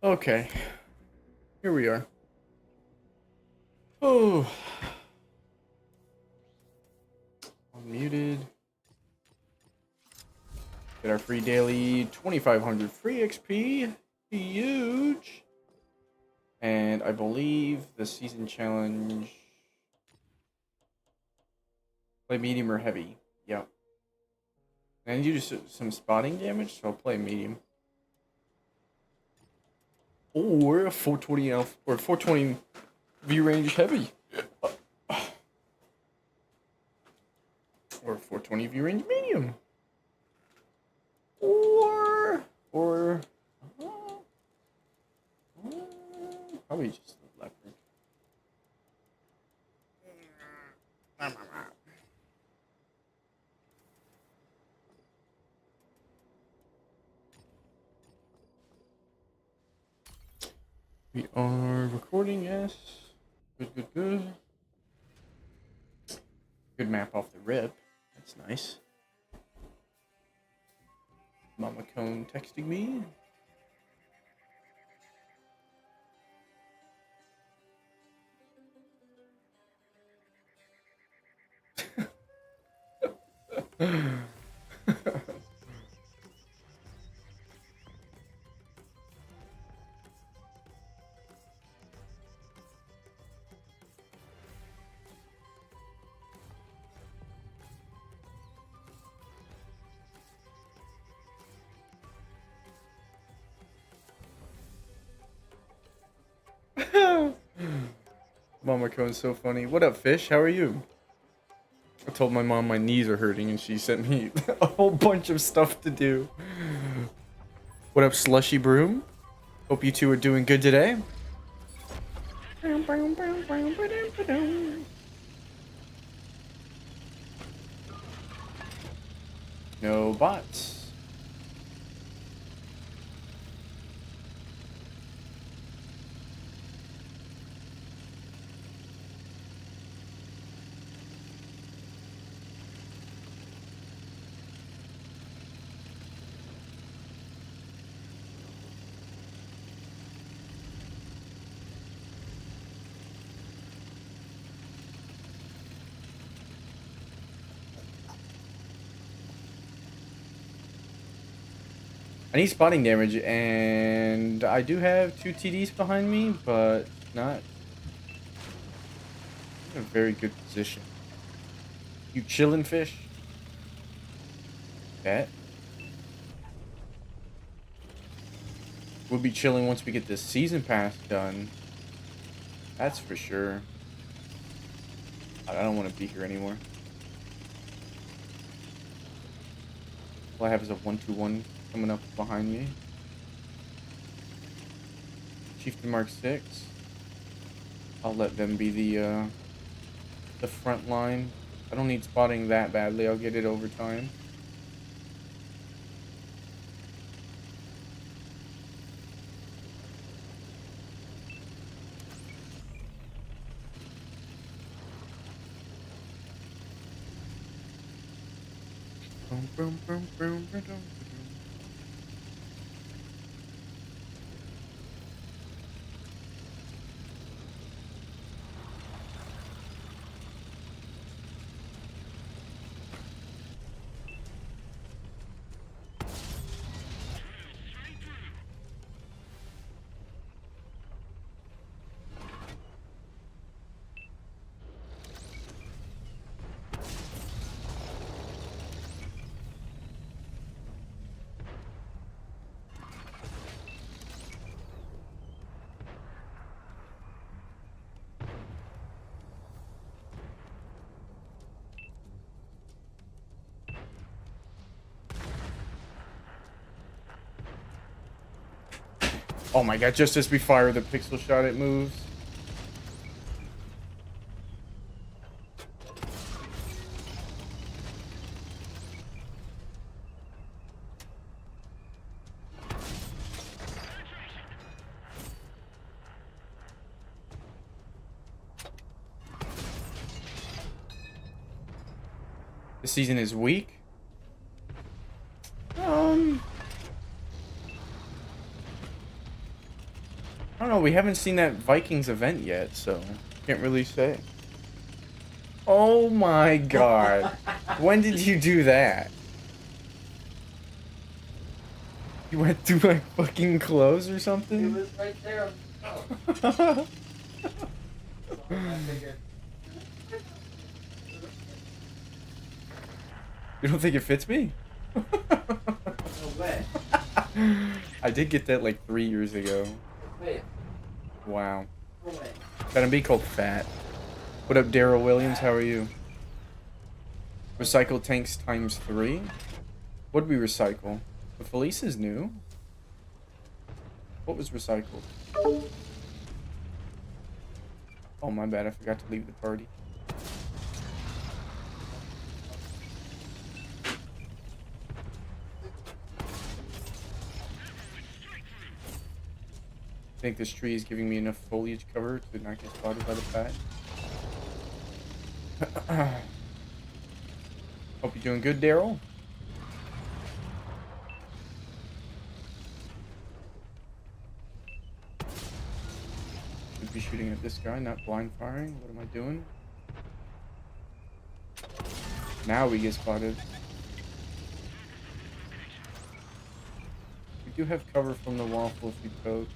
Okay, here we are. Oh, unmuted. Get our free daily 2,500 free XP. Huge. And I believe the season challenge. Play medium or heavy. Yep. And you do some spotting damage, so I'll play medium. Or 420 elf or 420 view range heavy. Or 420 view range medium. Or probably just the leopard. We are recording, yes. Good. Good map off the rip. That's nice. Mama Cone texting me. Mama Cone's so funny. What up, Fish? How are you? told my mom my knees are hurting, and she sent me a whole bunch of stuff to do. What up, Slushy Broom? Hope you two are doing good today. No bots. I need spotting damage, and I do have 2 TDs behind me, but not in a very good position. You chillin', fish? Bet. We'll be chilling once we get this season pass done. That's for sure. I don't want to be here anymore. All I have is a 1-2-1 coming up behind me. Chieftain Mark 6. I'll let them be the front line. I don't need spotting that badly. I'll get it over time. Oh my god, just as we fire the pixel shot, it moves. This season is weak. I don't know, we haven't seen that Vikings event yet, so can't really say. Oh my god. When did you do that? You went through like fucking clothes or something? It was right there. You don't think it fits me? No way. I did get that like 3 years ago. Wait. Wow. No way. Gotta be called fat. What up, Daryl Williams? How are you? Recycle tanks times 3? What'd we recycle? The Felice is new. What was recycled? Oh, my bad. I forgot to leave the party. I think this tree is giving me enough foliage cover to not get spotted by the fat. Hope you're doing good, Daryl. Should be shooting at this guy, not blind firing. What am I doing? Now we get spotted. We do have cover from the waffle if we poke.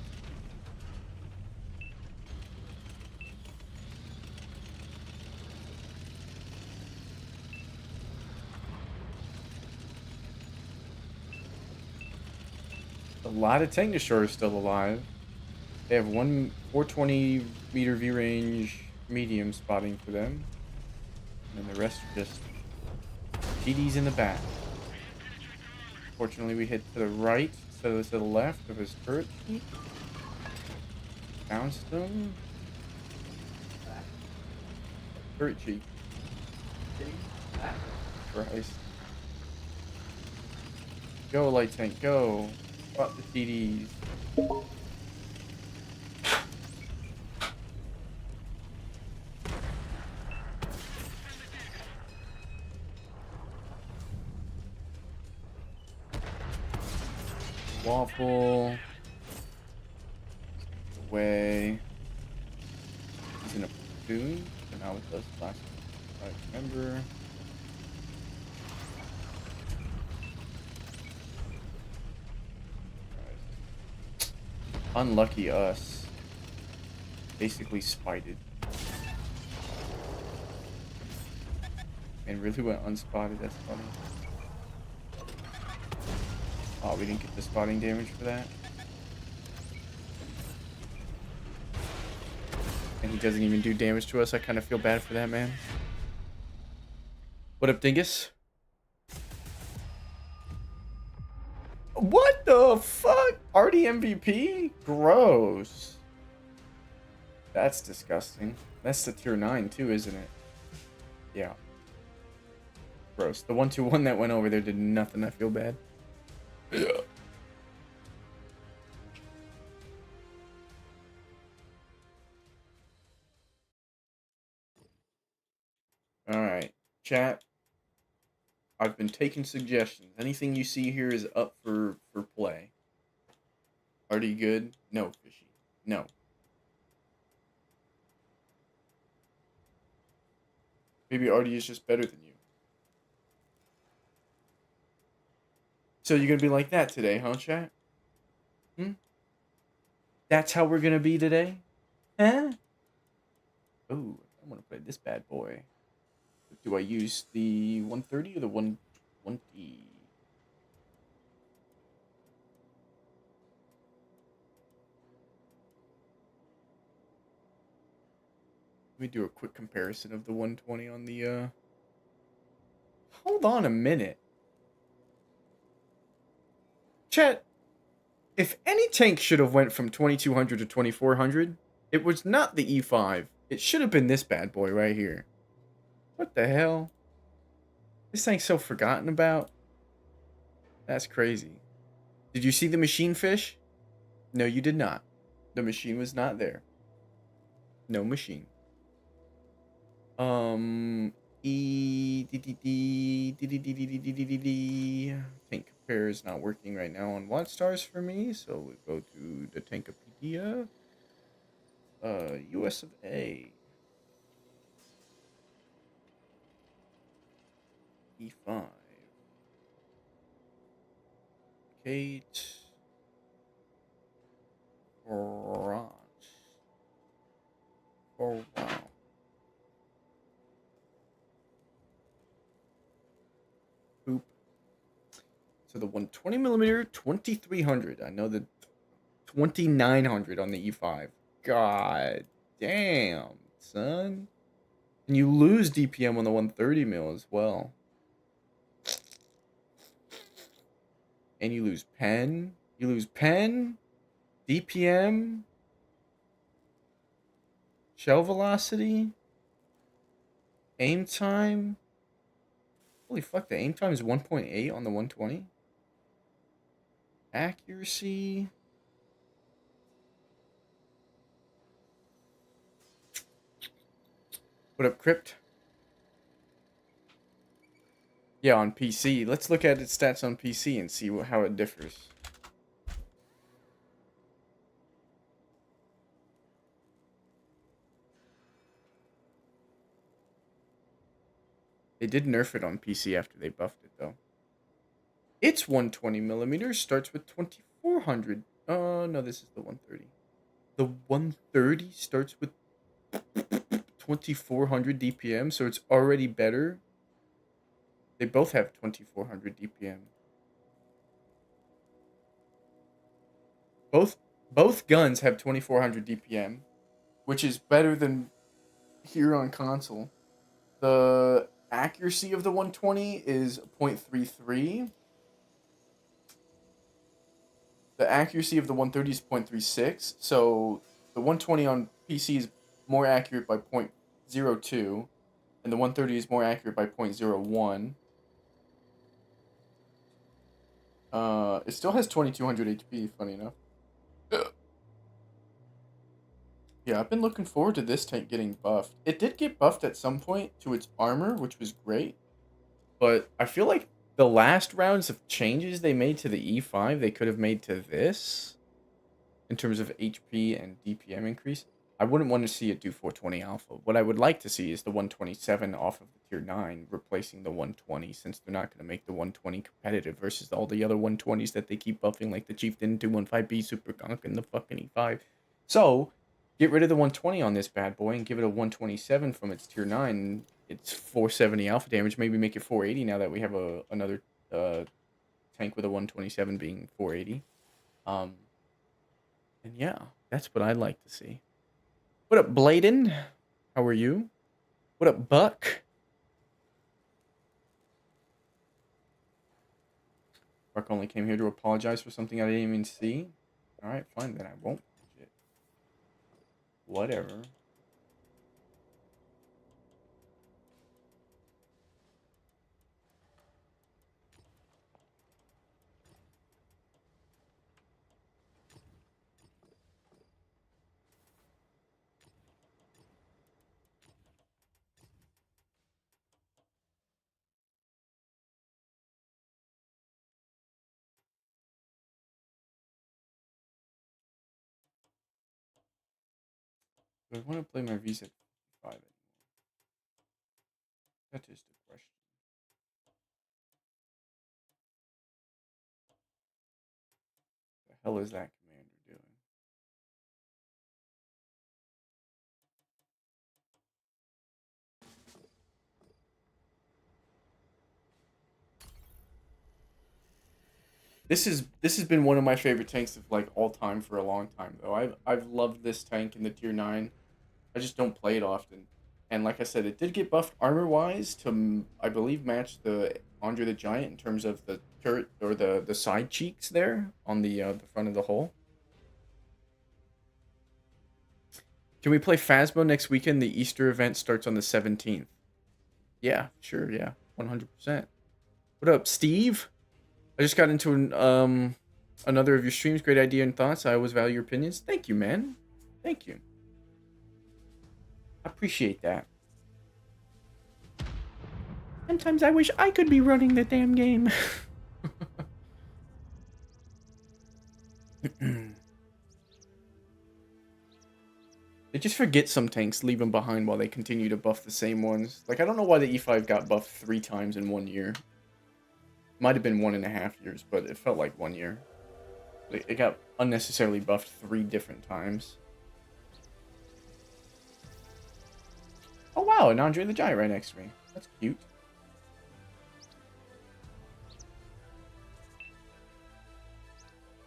A lot of tank destroyers still alive. They have one 420 meter view range medium spotting for them, and the rest are just TD's in the back. Fortunately, we hit to the right instead of to the left of his turret cheek. Bounced him. Turret cheek. Christ. Go, light tank, go. Spot the TDs. Waffle. Away. He's in a platoon. And now with us last I remember. Unlucky us. Basically spited. And really went unspotted, that's funny. Oh, we didn't get the spotting damage for that. And he doesn't even do damage to us. I kind of feel bad for that, man. What up, Dingus? What the fuck? Already MVP? Gross. That's disgusting. That's the tier 9 too, isn't it? Yeah. Gross. The 1-2-1 that went over there did nothing. I feel bad. Yeah. Alright. Chat. I've been taking suggestions. Anything you see here is up for play. Artie good? No, Fishy. No. Maybe Artie is just better than you. So you're gonna be like that today, huh, chat? That's how we're gonna be today? Huh? Ooh, I wanna play this bad boy. Do I use the 130 or the 120? Let me do a quick comparison of the 120 on the, Hold on a minute. Chat, if any tank should have went from 2200 to 2400, it was not the E5. It should have been this bad boy right here. What the hell? This tank's so forgotten about. That's crazy. Did you see the machine fish? No, you did not. The machine was not there. No machine. Tank compare is not working right now on Watt Stars for me, so we go to the Tankopedia. US of A. E5. Kate. Ross. Oh, wow. Poop. So the 120 millimeter, 2300. I know the 2900 on the E5. God damn, son. And you lose DPM on the 130 mil as well. And you lose pen. You lose pen, DPM, shell velocity, aim time. Holy fuck, the aim time is 1.8 on the 120. Accuracy. What up, Crypt? Yeah, on PC. Let's look at its stats on PC and see how it differs. They did nerf it on PC after they buffed it, though. Its 120 millimeters starts with 2400. Oh, no, this is the 130. The 130 starts with 2400 DPM, so it's already better. They both have 2400 DPM. Both guns have 2400 DPM, which is better than here on console. The accuracy of the 120 is 0.33. The accuracy of the 130 is 0.36. So the 120 on PC is more accurate by 0.02, and the 130 is more accurate by 0.01. It still has 2200 HP, funny enough. Yeah, I've been looking forward to this tank getting buffed. It did get buffed at some point to its armor, which was great. But I feel like the last rounds of changes they made to the E5, they could have made to this in terms of HP and DPM increase. I wouldn't want to see it do 420 alpha. What I would like to see is the 127 off of the tier 9 replacing the 120, since they're not going to make the 120 competitive versus all the other 120s that they keep buffing, like the Chieftain 215B, Super Conk, and the fucking E5. So, get rid of the 120 on this bad boy and give it a 127 from its tier 9. It's 470 alpha damage. Maybe make it 480 now that we have another tank with a 127 being 480. And yeah, that's what I'd like to see. What up, Bladen? How are you? What up, Buck? Buck only came here to apologize for something I didn't even see. Alright, fine, then I won't. Shit. Whatever. Do I want to play my Visa 5 anymore? That is the question. The hell is that commander doing? This has been one of my favorite tanks of like all time for a long time though. I've loved this tank in the tier 9. I just don't play it often. And like I said, it did get buffed armor wise to I believe match the Andre the Giant in terms of the turret or the side cheeks there on the front of the hull. Can we play Phasmo next weekend? The Easter event starts on the 17th. Yeah, sure, yeah. 100%. What up, Steve? I just got into another of your streams. Great idea and thoughts. I always value your opinions. Thank you, man. Thank you. I appreciate that. Sometimes I wish I could be running the damn game. They just forget some tanks, leave them behind while they continue to buff the same ones. Like, I don't know why the E5 got buffed 3 times in 1 year. Might have been 1.5 years, but it felt like 1 year. It got unnecessarily buffed 3 different times. Oh wow, and Andre the Giant right next to me. That's cute.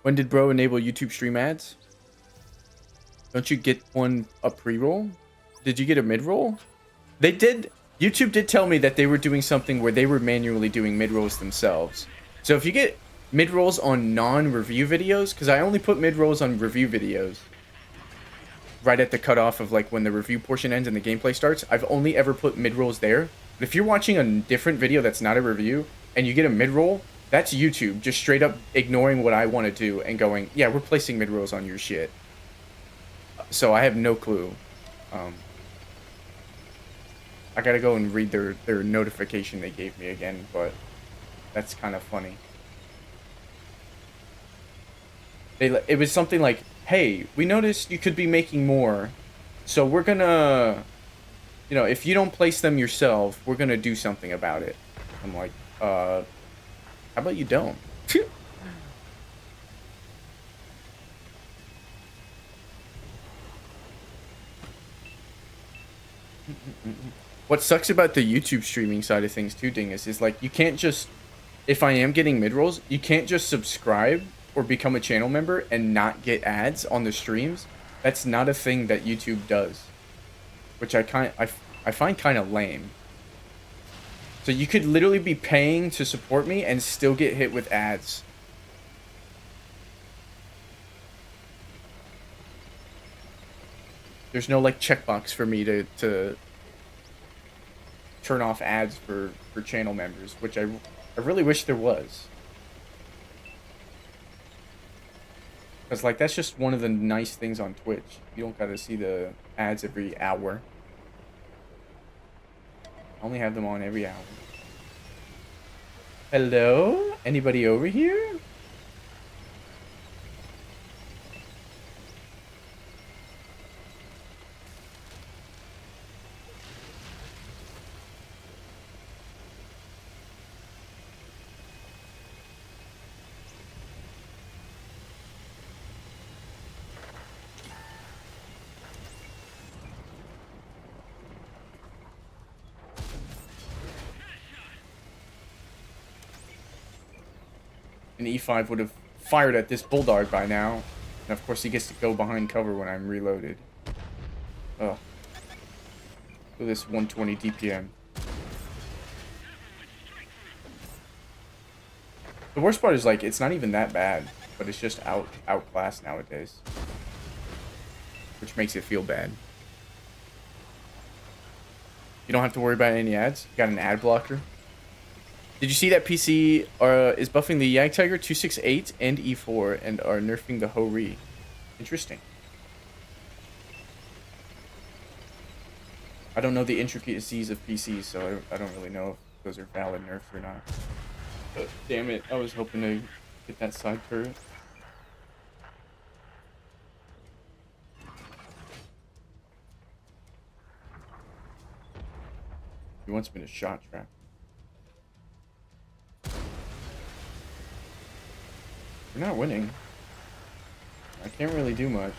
When did bro enable YouTube stream ads? Don't you get a pre-roll? Did you get a mid-roll? They did. YouTube did tell me that they were doing something where they were manually doing mid-rolls themselves. So if you get mid-rolls on non-review videos, because I only put mid-rolls on review videos, right at the cutoff of like when the review portion ends and the gameplay starts, I've only ever put mid-rolls there. But if you're watching a different video that's not a review, and you get a mid-roll, that's YouTube just straight up ignoring what I want to do and going, yeah, we're placing mid-rolls on your shit. So I have no clue. I gotta go and read their notification they gave me again, but that's kind of funny. It was something like, hey, we noticed you could be making more, so we're gonna, you know, if you don't place them yourself, we're gonna do something about it. I'm like, how about you don't? What sucks about the YouTube streaming side of things too, Dingus, is like you can't just, if I am getting mid-rolls, you can't just subscribe or become a channel member and not get ads on the streams. That's not a thing that YouTube does, which I find kind of lame. So you could literally be paying to support me and still get hit with ads. There's no like checkbox for me to turn off ads for channel members, which I really wish there was. Because like that's just one of the nice things on Twitch. You don't gotta see the ads every hour. I only have them on every hour. Hello? Anybody over here? An E5 would have fired at this bulldog by now. And of course he gets to go behind cover when I'm reloaded. Oh. Look at this 120 DPM. The worst part is like it's not even that bad, but it's just outclassed nowadays. Which makes it feel bad. You don't have to worry about any ads. You got an ad blocker. Did you see that PC is buffing the Yag Tiger 268 and E4 and are nerfing the Ho-Ri? Interesting. I don't know the intricacies of PCs, so I don't really know if those are valid nerfs or not. But damn it, I was hoping to get that side turret. He wants me to shot trap. We're not winning. I can't really do much.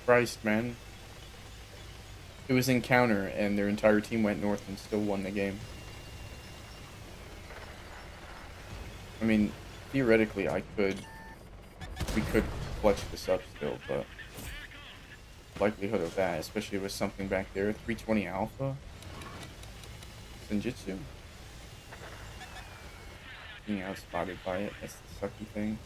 Christ, man. It was in counter, and their entire team went north and still won the game. I mean, theoretically, we could clutch this up still, but likelihood of that, especially with something back there, 320 Alpha, Senjutsu. Being outspotted by it, that's the sucky thing.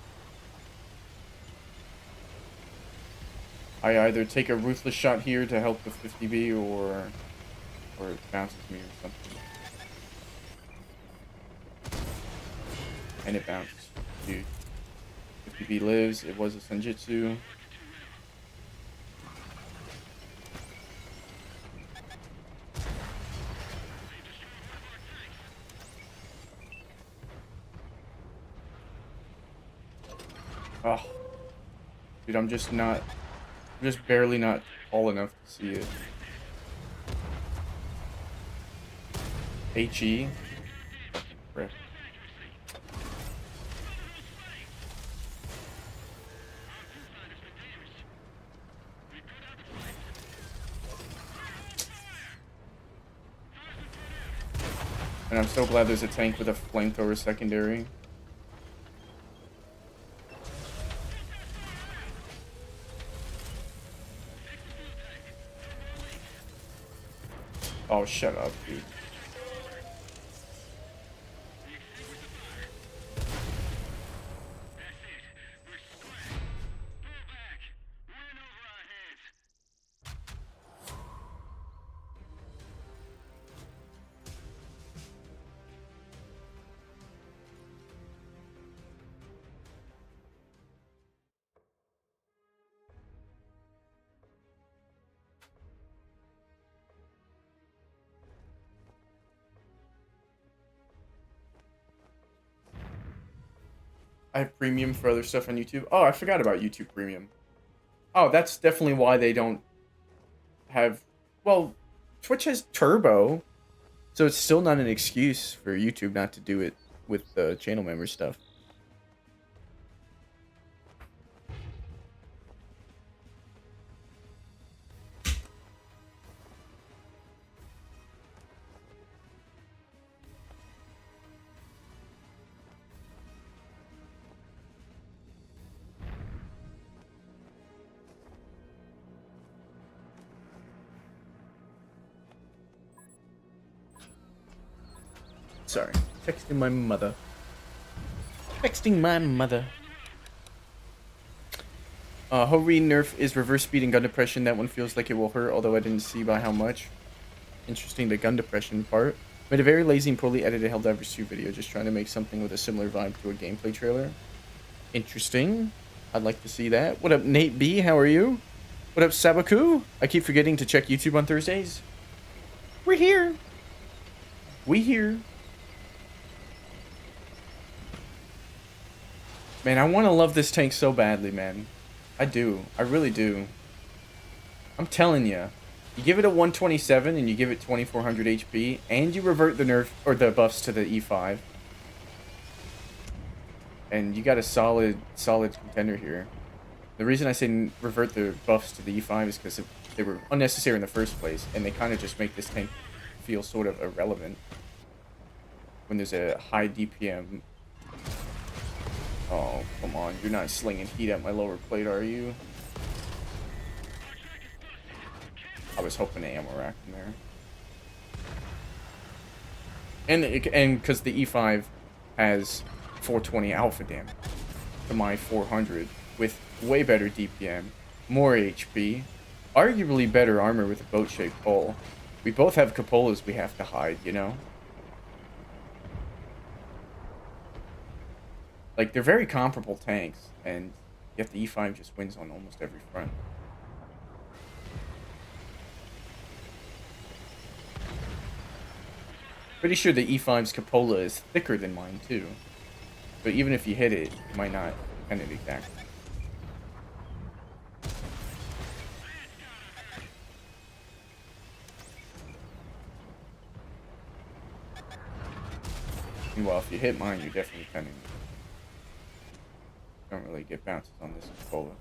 I either take a ruthless shot here to help the 50B, or it bounces me or something. And it bounced. Dude. 50B lives. It was a Senjutsu. Oh. Dude, I'm just barely not tall enough to see it. HE. Frick. And I'm so glad there's a tank with a flamethrower secondary. Oh, shut up, dude. I have premium for other stuff on YouTube. Oh, I forgot about YouTube Premium. Oh, that's definitely why they don't have... Well, Twitch has Turbo, so it's still not an excuse for YouTube not to do it with the channel member stuff. Sorry. Texting my mother. Texting my mother. Hori nerf is reverse speed and gun depression. That one feels like it will hurt, although I didn't see by how much. Interesting, the gun depression part. Made a very lazy and poorly edited Helldivers 2 video, just trying to make something with a similar vibe to a gameplay trailer. Interesting. I'd like to see that. What up, Nate B? How are you? What up, Sabaku? I keep forgetting to check YouTube on Thursdays. We're here. We here. Man, I want to love this tank so badly, man. I do. I really do. I'm telling you. You give it a 127 and you give it 2400 HP, and you revert the nerf or the buffs to the E5. And you got a solid contender here. The reason I say revert the buffs to the E5 is because they were unnecessary in the first place, and they kind of just make this tank feel sort of irrelevant when there's a high DPM. Oh, come on. You're not slinging heat at my lower plate, are you? I was hoping the ammo rack in there. And because the E5 has 420 alpha damage to my 400 with way better DPM, more HP, arguably better armor with a boat-shaped hull. We both have cupolas we have to hide, you know? Like, they're very comparable tanks, and yet the E5 just wins on almost every front. Pretty sure the E5's cupola is thicker than mine, too. But even if you hit it, it might not kind of exactly. Well, if you hit mine, you're definitely kind of... Don't really get bounces on this cupola.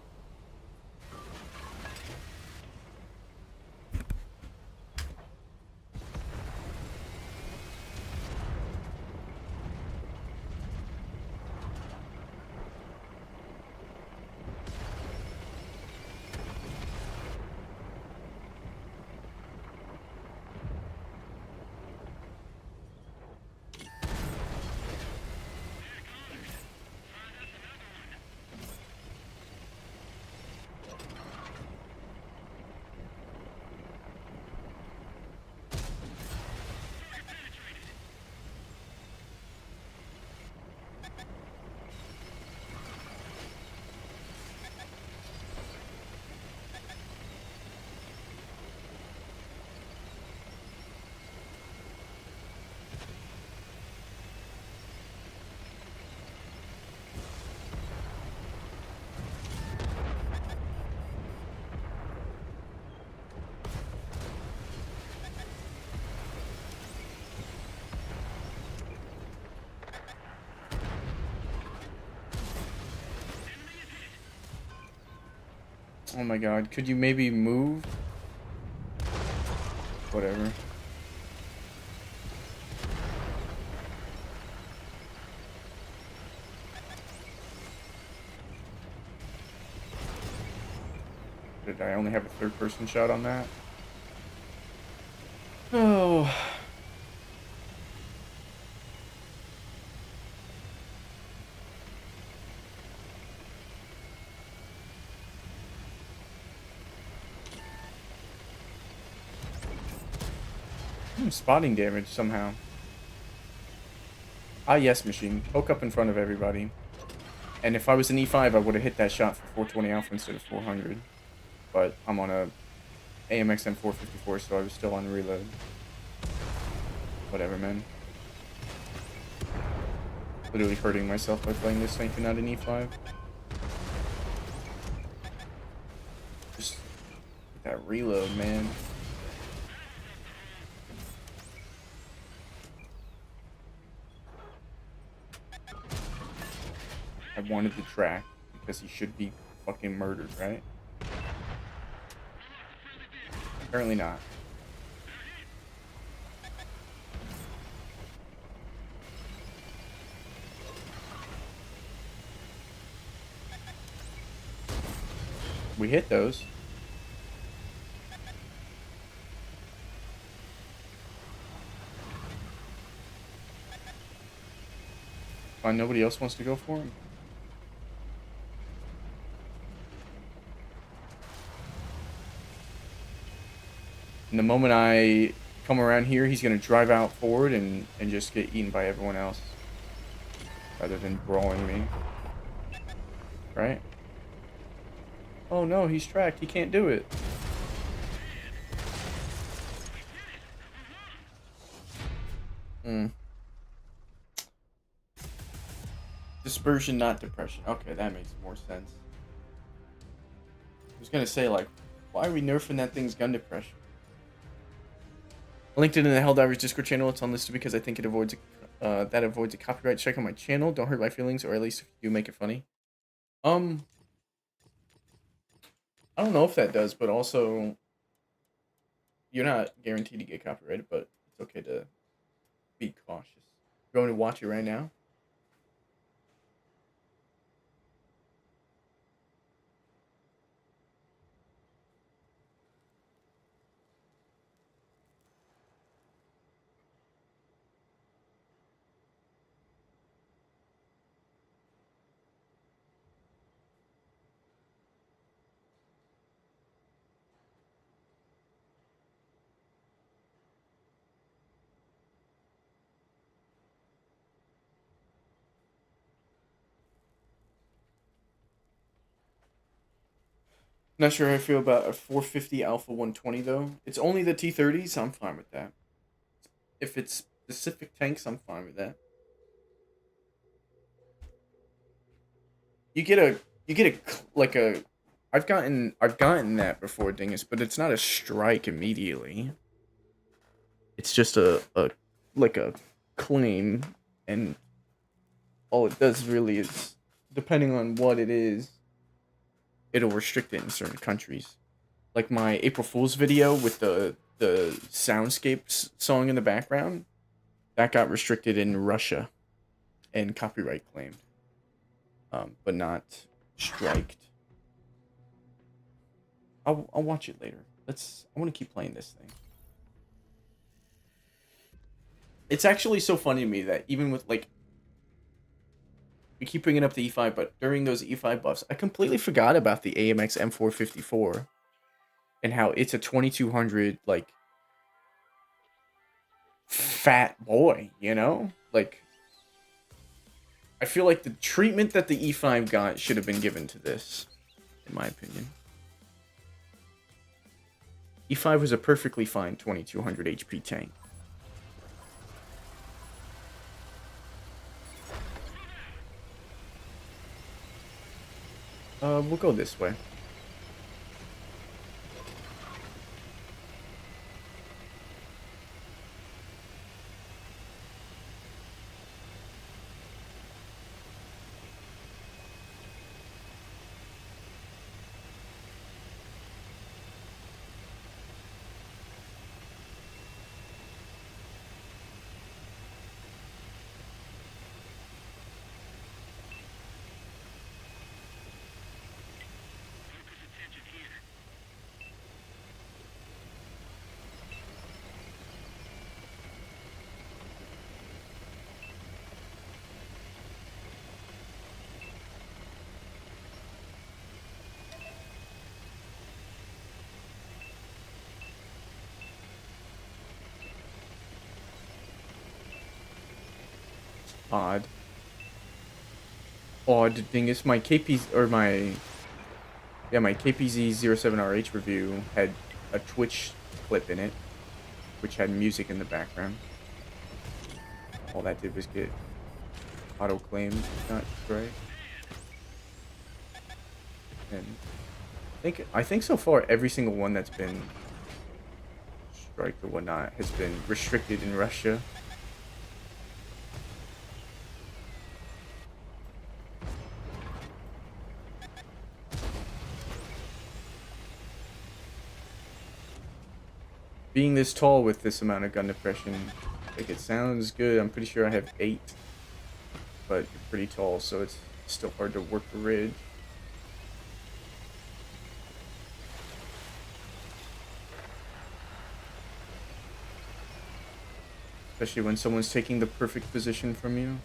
Oh my god, could you maybe move? Whatever. Did I only have a third-person shot on that? Oh... spotting damage somehow. Ah, yes, machine. Poke up in front of everybody. And if I was an E5, I would have hit that shot for 420 alpha instead of 400. But I'm on a AMX M454, so I was still on reload. Whatever, man. Literally hurting myself by playing this tank and not an E5. Just that reload, man. I wanted the track because he should be fucking murdered, right? Apparently not. We hit those. Fine, nobody else wants to go for him. And the moment I come around here, he's gonna drive out forward and just get eaten by everyone else. Rather than brawling me. Right? Oh no, he's tracked. He can't do it. Hmm. Dispersion, not depression. Okay, that makes more sense. I was gonna say, like, why are we nerfing that thing's gun depression? I linked it in the Helldivers Discord channel. It's unlisted because I think it avoids a copyright strike on my channel. Don't hurt my feelings, or at least if you make it funny. I don't know if that does, but also you're not guaranteed to get copyrighted, but it's okay to be cautious. You want me to watch it right now? Not sure how I feel about a 450 Alpha 120 though. It's only the T30s. I'm fine with that. If it's specific tanks, I'm fine with that. You get a like a. I've gotten that before, Dingus, but it's not a strike immediately. It's just a like a claim, and all it does really is, depending on what it is, it'll restrict it in certain countries. Like my April Fool's video with the soundscapes song in the background, that got restricted in Russia and copyright claimed, but not striked. I'll watch it later. I want to keep playing this thing. It's actually so funny to me that even with like, we keep bringing up the E5, but during those E5 buffs, I completely forgot about the AMX M454 and how it's a 2200 like fat boy, you know? Like, I feel like the treatment that the E5 got should have been given to this, in my opinion. E5 was a perfectly fine 2200 HP tank. We'll go this way. Odd. Odd thing is my KP's or my my KPZ07RH review had a Twitch clip in it, which had music in the background. All that did was get auto claimed, not right. And I think so far every single one that's been striked or whatnot has been restricted in Russia. Being this tall with this amount of gun depression, like, it sounds good. I'm pretty sure I have 8, but you're pretty tall, so it's still hard to work the ridge. Especially when someone's taking the perfect position from you.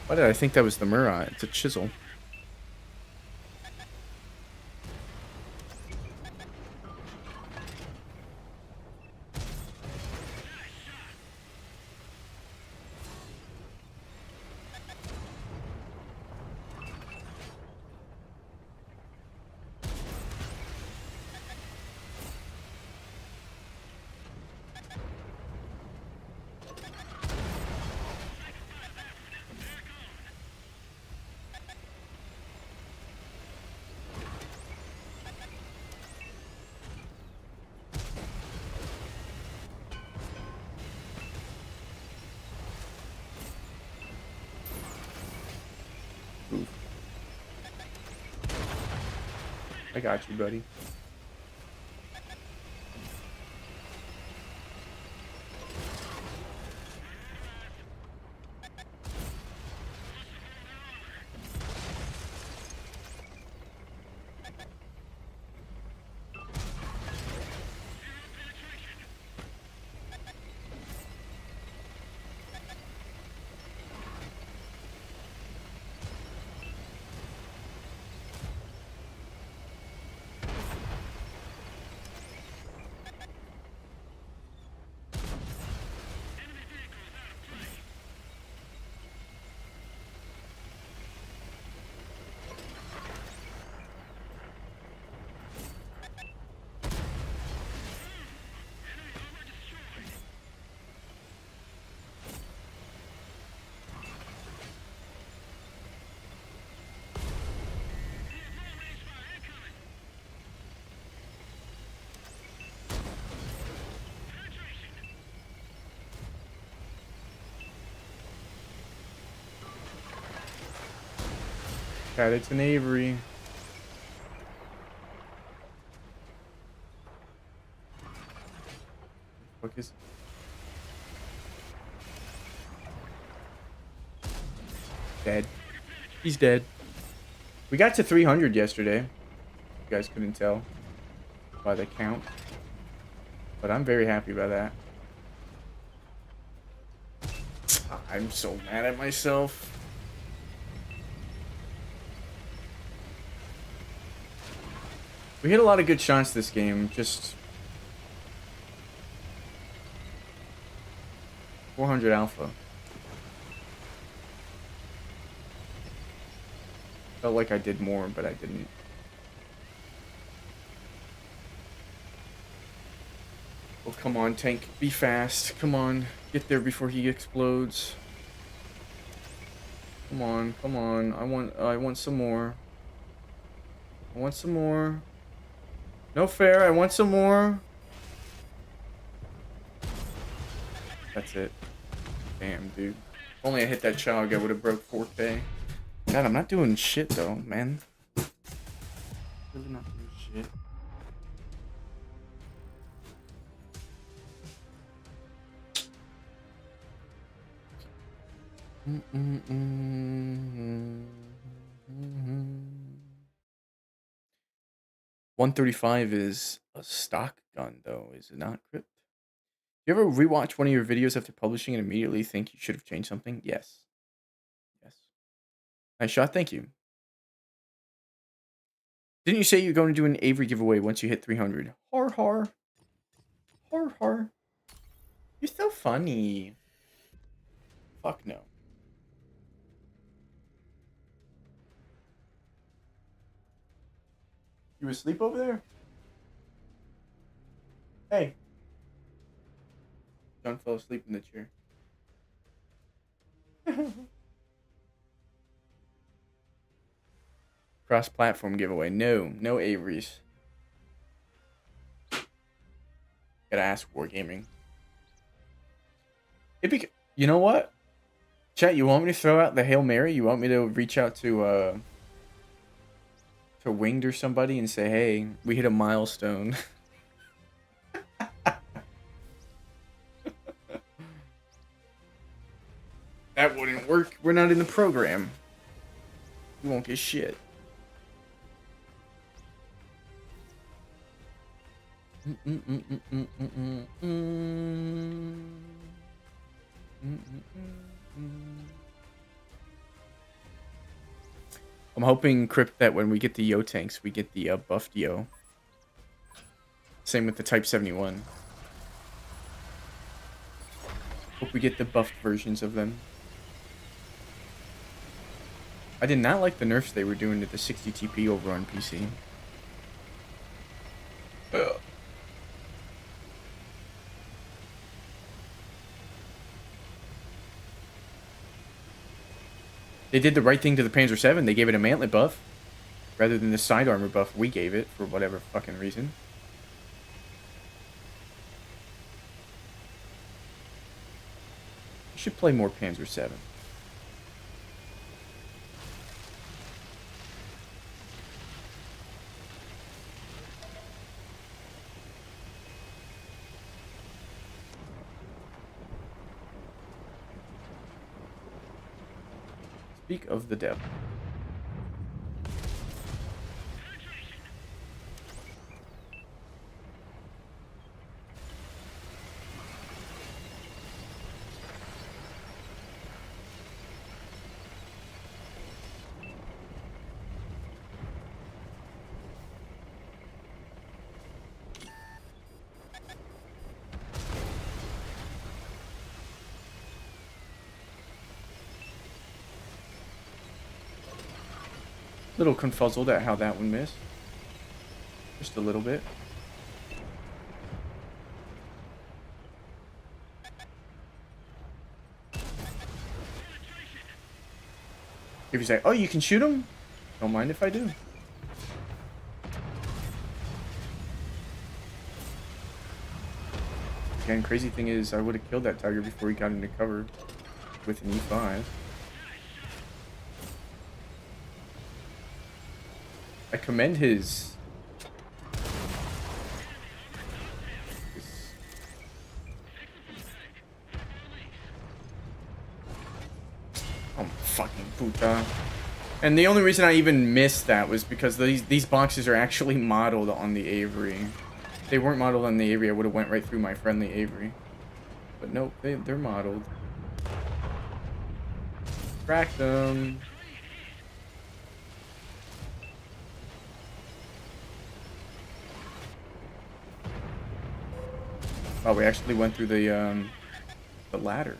Why did I think that was the Murat? It's a chisel. Oof. I got you, buddy. Got it to Avery. Fuck is dead? He's dead. We got to 300 yesterday. You guys couldn't tell by the count, but I'm very happy about that. I'm so mad at myself. We hit a lot of good shots this game. Just 400 alpha. Felt like I did more, but I didn't. Oh, come on, tank. Be fast. Come on. Get there before he explodes. Come on, come on. I want some more. I want some more. No fair. I want some more. That's it. Damn, dude. If only I hit that chog, I would have broke 4K. God, I'm not doing shit though, man. Really not doing shit. Mm-mm-mm. 135 is a stock gun, though, is it not, Crypt? You ever rewatch one of your videos after publishing and immediately think you should have changed something? Yes. Yes. Nice shot. Thank you. Didn't you say you're going to do an Avery giveaway once you hit 300? Har har. Har har. You're so funny. Fuck no. You asleep over there? Hey. John fell asleep in the chair. Cross-platform giveaway. No. No Averys. Gotta ask Wargaming. You know what? Chat, you want me to throw out the Hail Mary? You want me to reach out to Winged or somebody and say, hey, we hit a milestone. That wouldn't work. We're not in the program. We won't get shit. I'm hoping, Crypt, that when we get the Yo tanks, we get the buffed Yo. Same with the Type 71. Hope we get the buffed versions of them. I did not like the nerfs they were doing to the 60 TP over on PC. Ugh. They did the right thing to the Panzer 7. They gave it a mantlet buff rather than the side armor buff we gave it for whatever fucking reason. We should play more Panzer 7. Speak of the devil. Little confuzzled at how that one missed. Just a little bit. If you say, oh, you can shoot him? Don't mind if I do. Again, crazy thing is, I would have killed that tiger before he got into cover with an E5. I commend his oh fucking puta. And the only reason I even missed that was because these boxes are actually modeled on the Avery. If they weren't modeled on the Avery, I would have went right through my friendly Avery. But nope, they're modeled. Crack them. Oh, we actually went through the ladder.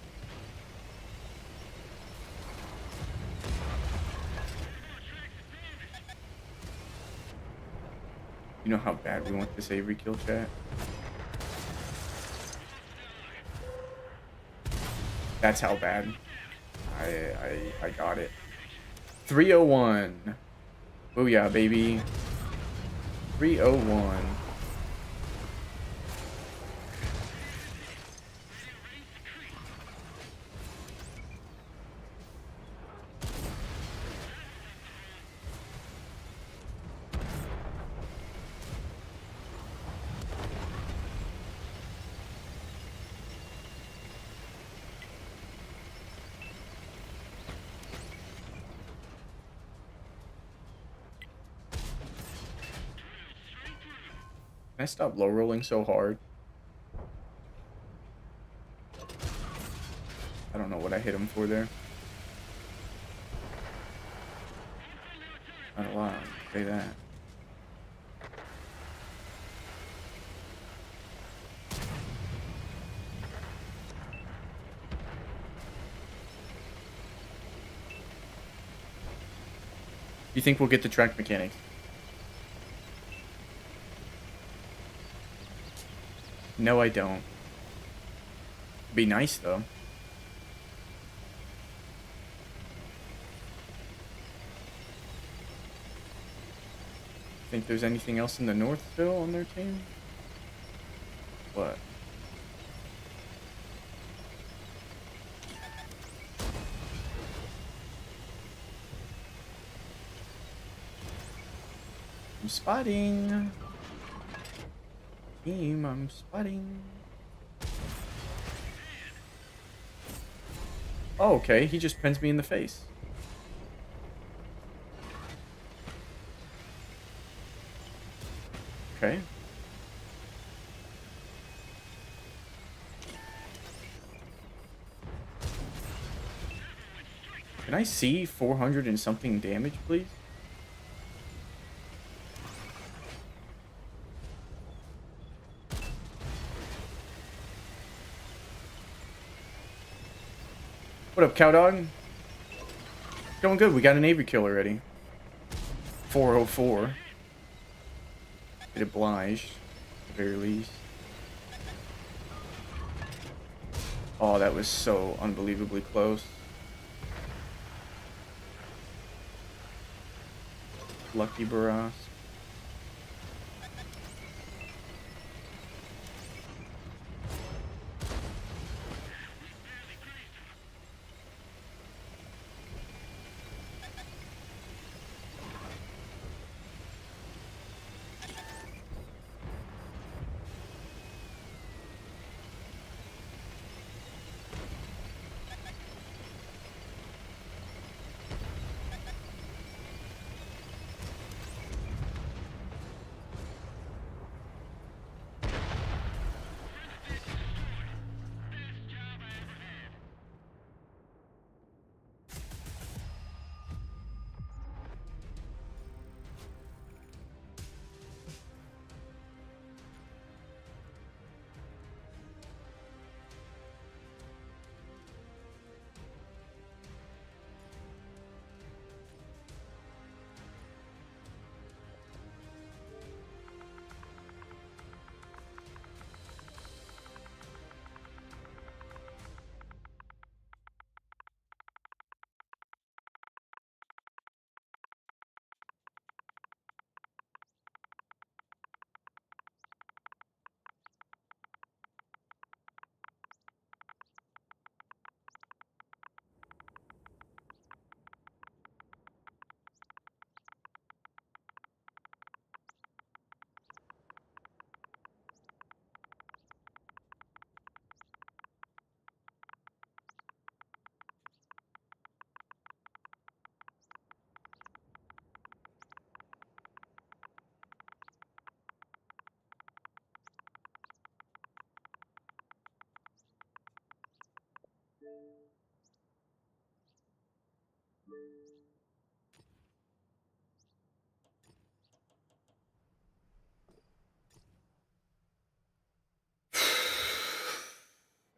You know how bad we want this Avery kill, chat? That's how bad. I got it. 301. Booyah, baby. 301. Can I stop low rolling so hard? I don't know what I hit him for there. Not a lot, I'll say that. You think we'll get the track mechanics? No, I don't. Be nice, though. Think there's anything else in the north still on their team? What? I'm spotting. Team, I'm spotting. Oh, okay. He just pins me in the face. Okay. Can I see 400 and something damage, please? What up, Cowdog? Going good. We got an Avery kill already. 404. Get obliged, at the very least. Oh, that was so unbelievably close. Lucky Barras.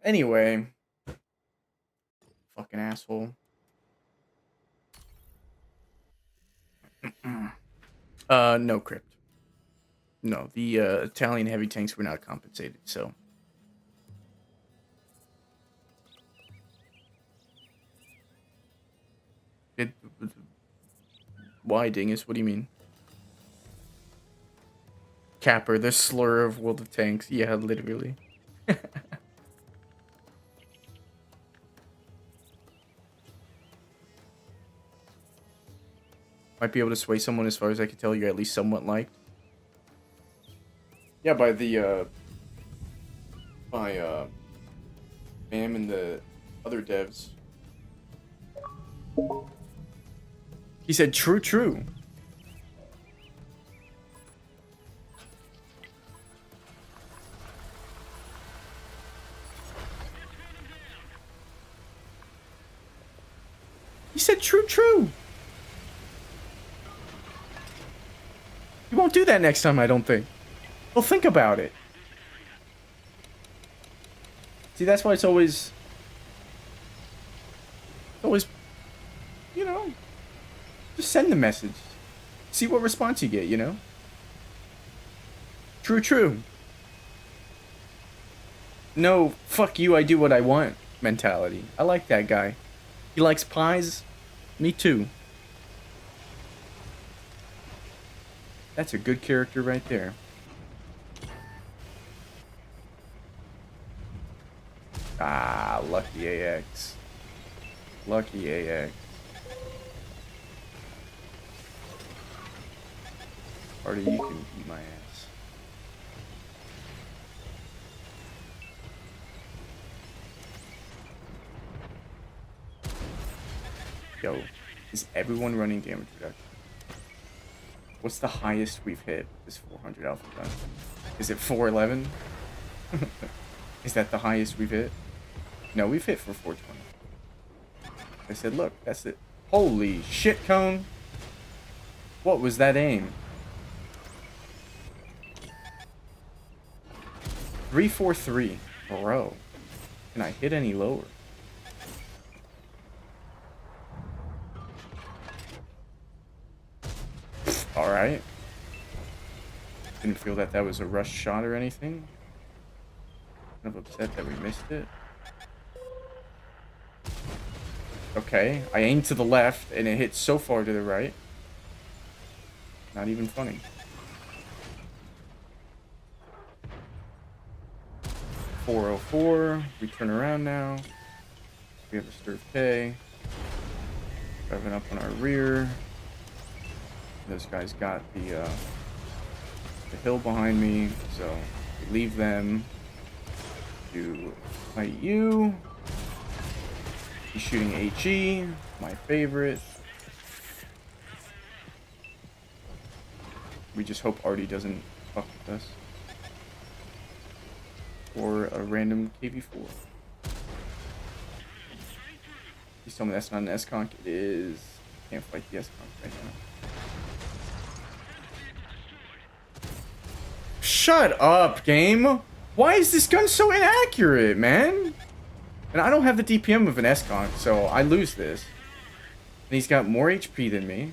Anyway. Fucking asshole. No crypt. No, the Italian heavy tanks were not compensated, so. Why, dingus? What do you mean? Capper, the slur of World of Tanks. Yeah, literally. Might be able to sway someone. As far as I can tell, you're at least somewhat liked. Yeah, by Bam and the other devs. He said, true, true. He said, true, true. You won't do that next time, I don't think. Well, think about it. See, that's why it's always, you know, just send the message. See what response you get, you know? True, true. No, fuck you, I do what I want mentality. I like that guy. He likes pies. Me too. That's a good character right there. Ah, lucky AX. Lucky AX. Party, you can eat my ass. Yo, is everyone running damage reduction? What's the highest we've hit with this 400 alpha gun? Is it 411? Is that the highest we've hit? No, we've hit for 420. I said, look, that's it. Holy shit, Cone. What was that aim? 343. Bro. Can I hit any lower? Alright. Didn't feel that that was a rush shot or anything. Kind of upset that we missed it. Okay, I aimed to the left and it hit so far to the right. Not even funny. .404. We turn around now. We have a stir K. Driving up on our rear. Those guys got the hill behind me, so we leave them to fight you. He's shooting HE, my favorite. We just hope Artie doesn't fuck with us. Or a random KV4. Please tell me that's not an S-Conk. It is. Can't fight the S-Conk right now. Shut up, game! Why is this gun so inaccurate, man? And I don't have the DPM of an S-Conk, so I lose this. And he's got more HP than me.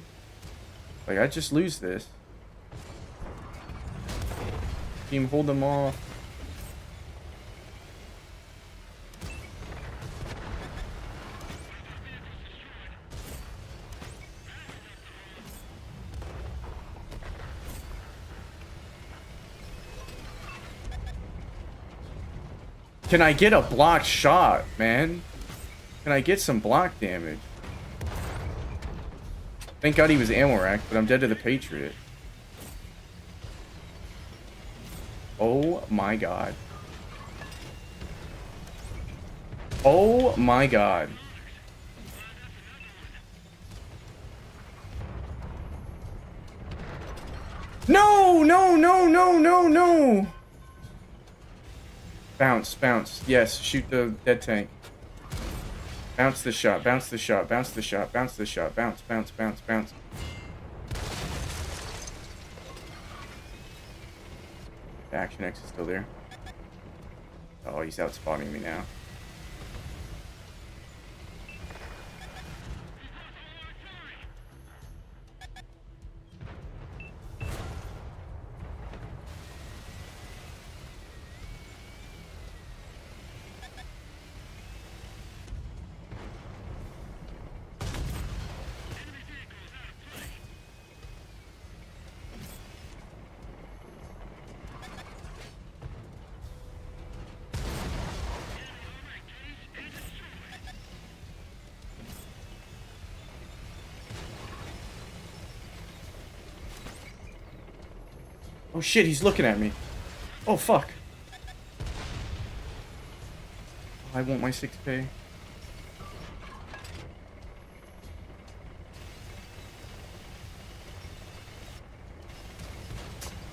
Like, I just lose this. Team, hold them off. Can I get a block shot, man? Can I get some block damage? Thank God he was ammo racked, but I'm dead to the Patriot. Oh my God. Oh my God. No, no, no, no, no, no. Bounce, bounce. Yes, shoot the dead tank. Bounce the shot, bounce the shot, bounce the shot, bounce the shot, bounce, bounce, bounce, bounce. The Action X is still there. Oh, he's out spotting me now. Oh shit, he's looking at me. Oh fuck. I want my 6K.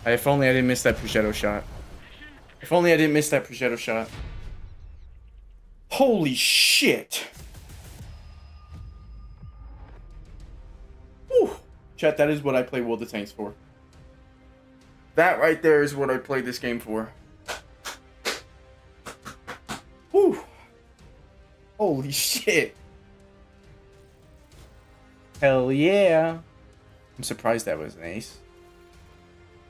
If only I didn't miss that Progetto shot. If only I didn't miss that Progetto shot. Holy shit. Whew. Chat, that is what I play World of Tanks for. That right there is what I played this game for. Whew. Holy shit. Hell yeah. I'm surprised that was an ace.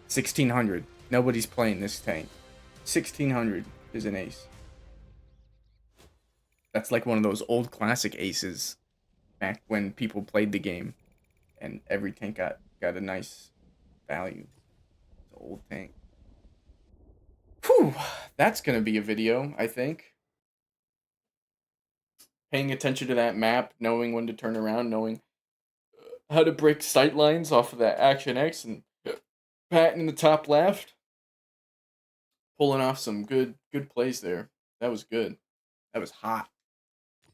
1600. Nobody's playing this tank. 1600 is an ace. That's like one of those old classic aces back when people played the game and every tank got a nice value. It's an old tank. Whew, that's gonna be a video, I think. Paying attention to that map, knowing when to turn around, knowing how to break sight lines off of that Action X and patting in the top left. Pulling off some good plays there. That was good. That was hot.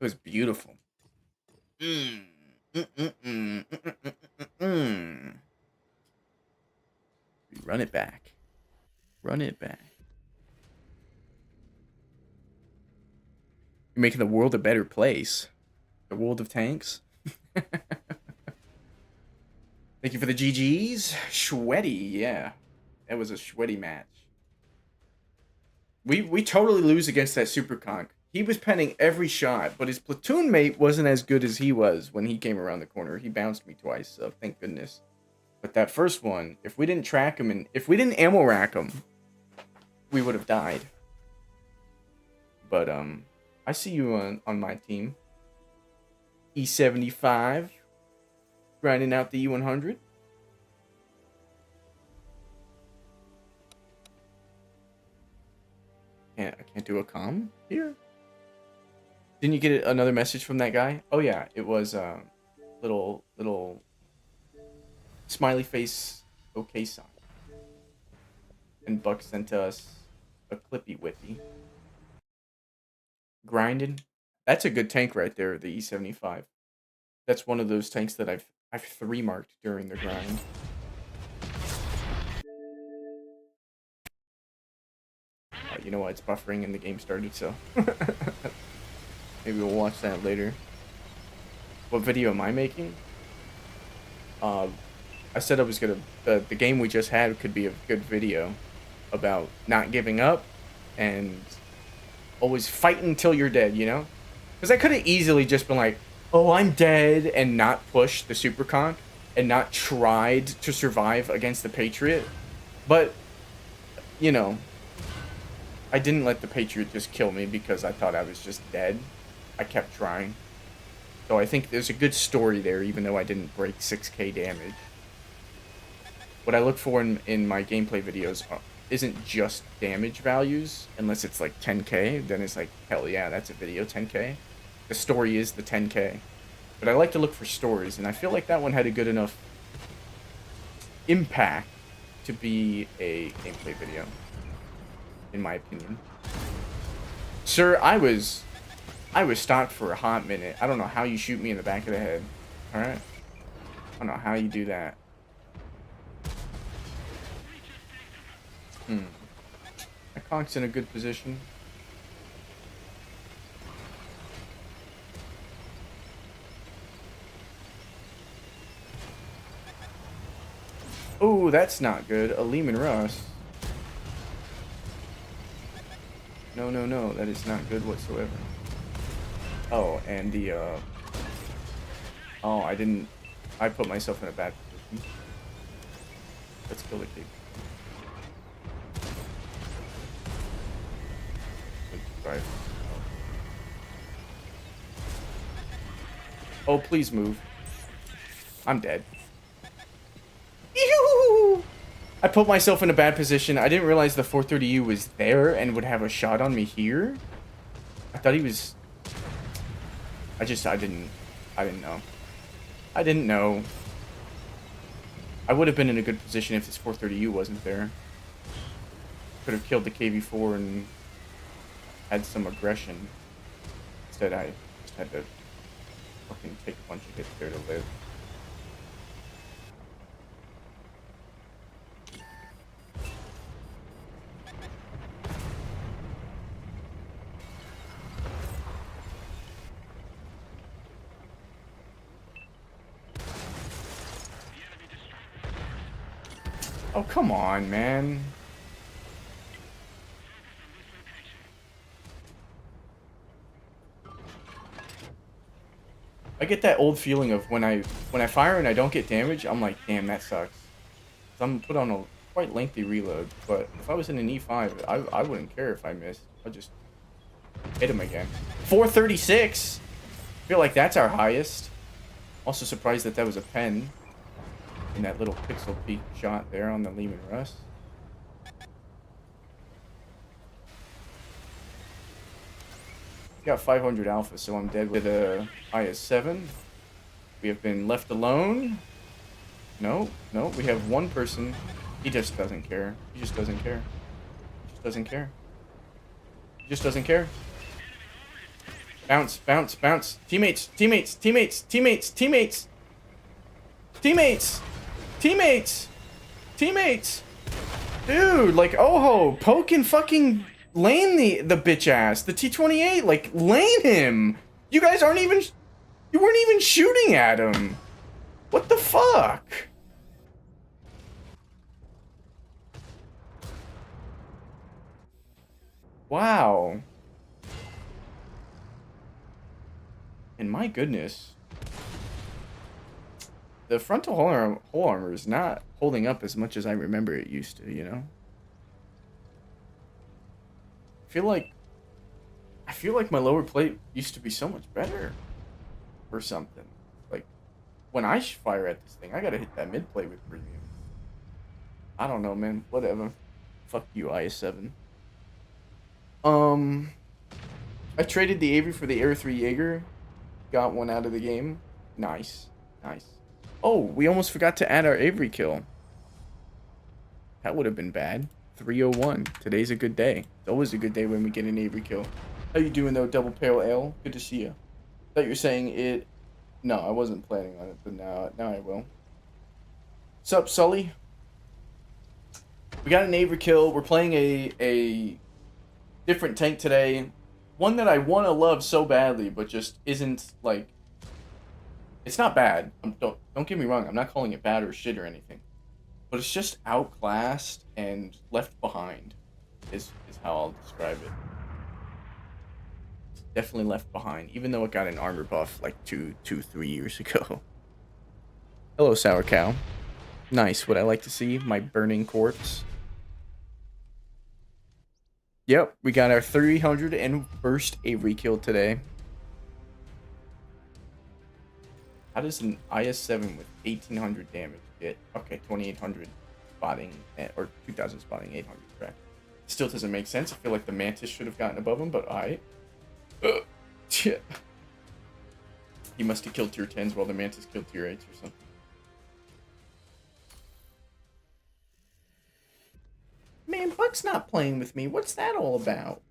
It was beautiful. We run it back. Run it back. You're making the world a better place. The world of tanks. Thank you for the GGs. Sweaty, yeah. That was a sweaty match. We totally lose against that Super Conk. He was penning every shot, but his platoon mate wasn't as good as he was when he came around the corner. He bounced me twice, so thank goodness. But that first one, if we didn't track him and if we didn't ammo rack him, we would have died. But I see you on my team. E75, grinding out the E100. I can't do a comm here. Didn't you get another message from that guy? Oh yeah, it was little smiley face okay sign. And Buck sent us a clippy whippy. Grinding. That's a good tank right there, the E75. That's one of those tanks that I've 3 marked during the grind. You know what? It's buffering and the game started, so maybe we'll watch that later. What video am I making? I said I was gonna. The game we just had could be a good video about not giving up and always fighting until you're dead. You know, because I could have easily just been like, "Oh, I'm dead," and not push the super conk and not tried to survive against the Patriot. But you know, I didn't let the Patriot just kill me because I thought I was just dead. I kept trying. So I think there's a good story there, even though I didn't break 6k damage. What I look for in my gameplay videos isn't just damage values, unless it's like 10k, then it's like, hell yeah, that's a video, 10k. The story is the 10k. But I like to look for stories, and I feel like that one had a good enough impact to be a gameplay video, in my opinion. Sir, I was stopped for a hot minute. I don't know how you shoot me in the back of the head. Alright? I don't know how you do that. My conk's in a good position. Oh, that's not good. A Lehman Russ. No, no, no. That is not good whatsoever. Oh, and the, oh, I put myself in a bad position. Let's kill the kid. Right. Oh, please move. I'm dead. I put myself in a bad position. I didn't realize the 430U was there and would have a shot on me here. I thought he was... I didn't know. I didn't know. I would have been in a good position if this 430U wasn't there. Could have killed the KV4 and had some aggression. Instead, I just had to fucking take a bunch of hits there to live. Oh, come on, man. I get that old feeling of when I fire and I don't get damage, I'm like, damn, that sucks. I'm put on a quite lengthy reload, but if I was in an E5, I wouldn't care if I missed. I'd just hit him again. 436! I feel like that's our highest. Also surprised that that was a pen in that little pixel peak shot there on the Lehman Russ. Got 500 alpha, so I'm dead with a IS-7. We have been left alone. No, no, we have one person. He just doesn't care. He just doesn't care. He just doesn't care. He just doesn't care. Bounce, bounce, bounce. Teammates, teammates, teammates, teammates, teammates. Teammates! Teammates! Teammates! Dude, like, oh-ho, poke and fucking lane the bitch ass. The T-28, like, lane him. You guys aren't even... You weren't even shooting at him. What the fuck? Wow. And my goodness. the frontal whole armor is not holding up as much as I remember it used to, you know? I feel like I feel like my lower plate used to be so much better or something. Like when I fire at this thing, I gotta hit that mid plate with premium. I don't know, man. Whatever. Fuck you, IS-7. Um, I traded the Avery for the Air 3 Jaeger. Got one out of the game. Nice. Nice. Oh, we almost forgot to add our Avery kill. That would have been bad. 301. Today's a good day. It's always a good day when we get an Avery kill. How you doing, though, Double Pale Ale? Good to see you. Thought you were saying it... No, I wasn't planning on it, but now I will. Sup, Sully? We got an Avery kill. We're playing a different tank today. One that I want to love so badly, but just isn't, like... It's not bad. Don't get me wrong. I'm not calling it bad or shit or anything. But it's just outclassed and left behind is how I'll describe it. It's definitely left behind, even though it got an armor buff like 3 years ago. Hello, Sour Cow. Nice, what I like to see, my burning corpse. Yep, we got our 300 and first Avery kill today. How does an IS-7 with 1800 damage get... Okay, 2800 spotting, or 2000 spotting, 800 track. Still doesn't make sense. I feel like the Mantis should have gotten above him, but alright. Shit. He must have killed tier 10s while the Mantis killed tier 8s or something. Man, Buck's not playing with me. What's that all about?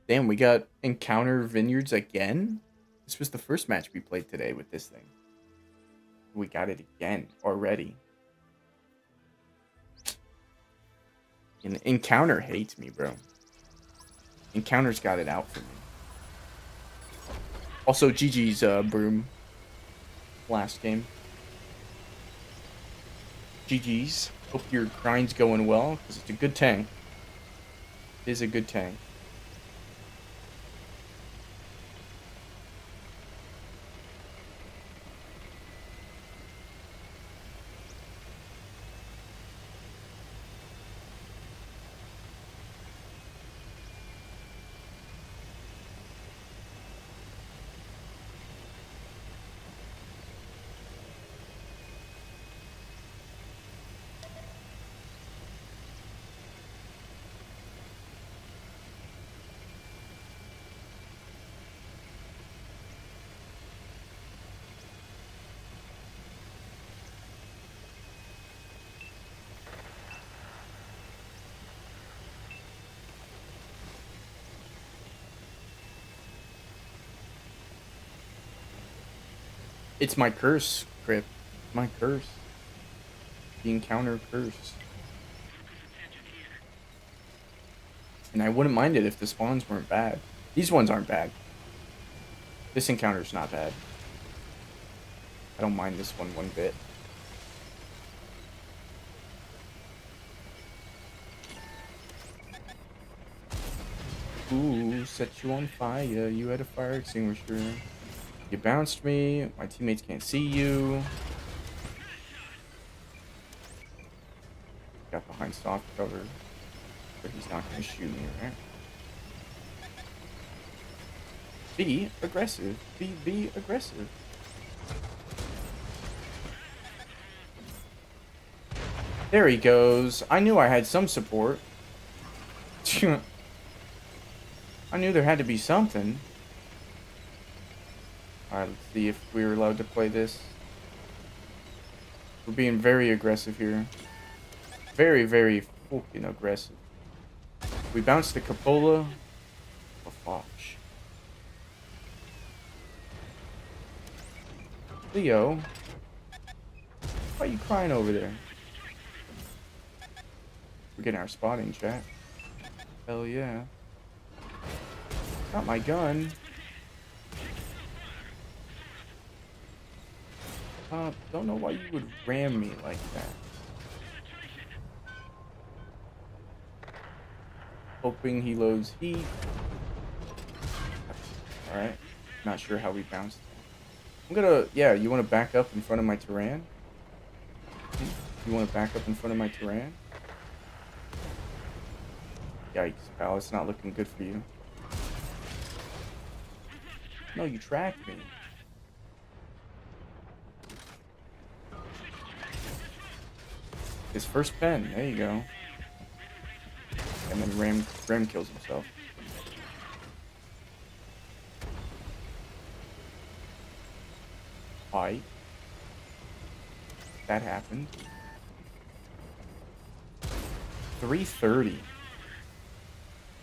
Damn, we got Encounter Vineyards again? This was the first match we played today with this thing. We got it again already. Encounter hates me, bro. Encounter's got it out for me. Also, GG's Broom. Last game. GG's. Hope your grind's going well, because it's a good tank. It is a good tank. It's my curse, Crip. My curse. The encounter curse. And I wouldn't mind it if the spawns weren't bad. These ones aren't bad. This encounter's not bad. I don't mind this one bit. Ooh, set you on fire. You had a fire extinguisher. You bounced me. My teammates can't see you. Got behind soft cover. But he's not going to shoot me, right? Be aggressive. Be aggressive. There he goes. I knew I had some support. I knew there had to be something. Alright, let's see if we're allowed to play this. We're being very aggressive here. Very, very fucking aggressive. We bounced the Cupola. Oh, fuck. Leo. Why are you crying over there? We're getting our spotting, chat. Hell yeah. Not my gun. Don't know why you would ram me like that. Hoping he loads heat. Alright. Not sure how we bounced. I'm gonna... Yeah, you want to back up in front of my Tyran? You want to back up in front of my Tyran? Yikes, pal. It's not looking good for you. No, you tracked me. His first pen. There you go. And then Ram kills himself. Why? That happened. 330.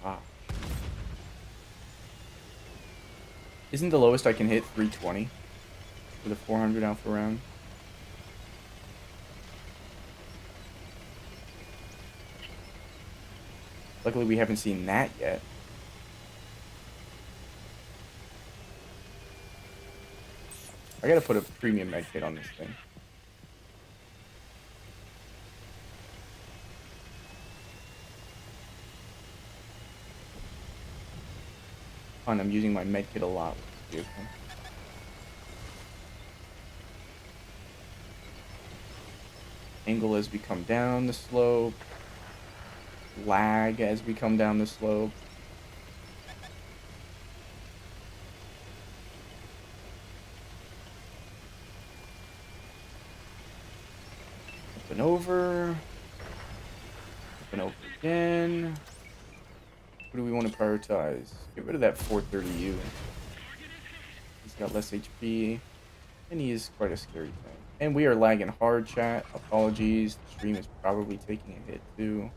Wow. Isn't the lowest I can hit 320 for the 400 alpha round? Luckily, we haven't seen that yet. I gotta put a premium med kit on this thing. Fun, I'm using my med kit a lot with this vehicle. Angle as we come down the slope. Lag as we come down the slope. Up and over. Up and over again. What do we want to prioritize? Get rid of that 430U. He's got less HP. And he is quite a scary thing. And we are lagging hard, chat. Apologies. The stream is probably taking a hit too.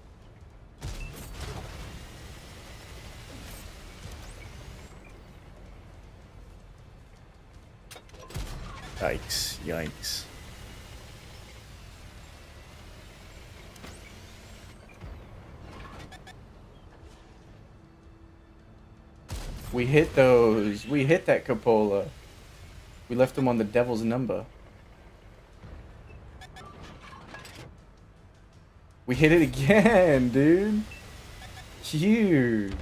Yikes, yikes. We hit those. We hit that Cupola. We left him on the devil's number. We hit it again, dude. Huge.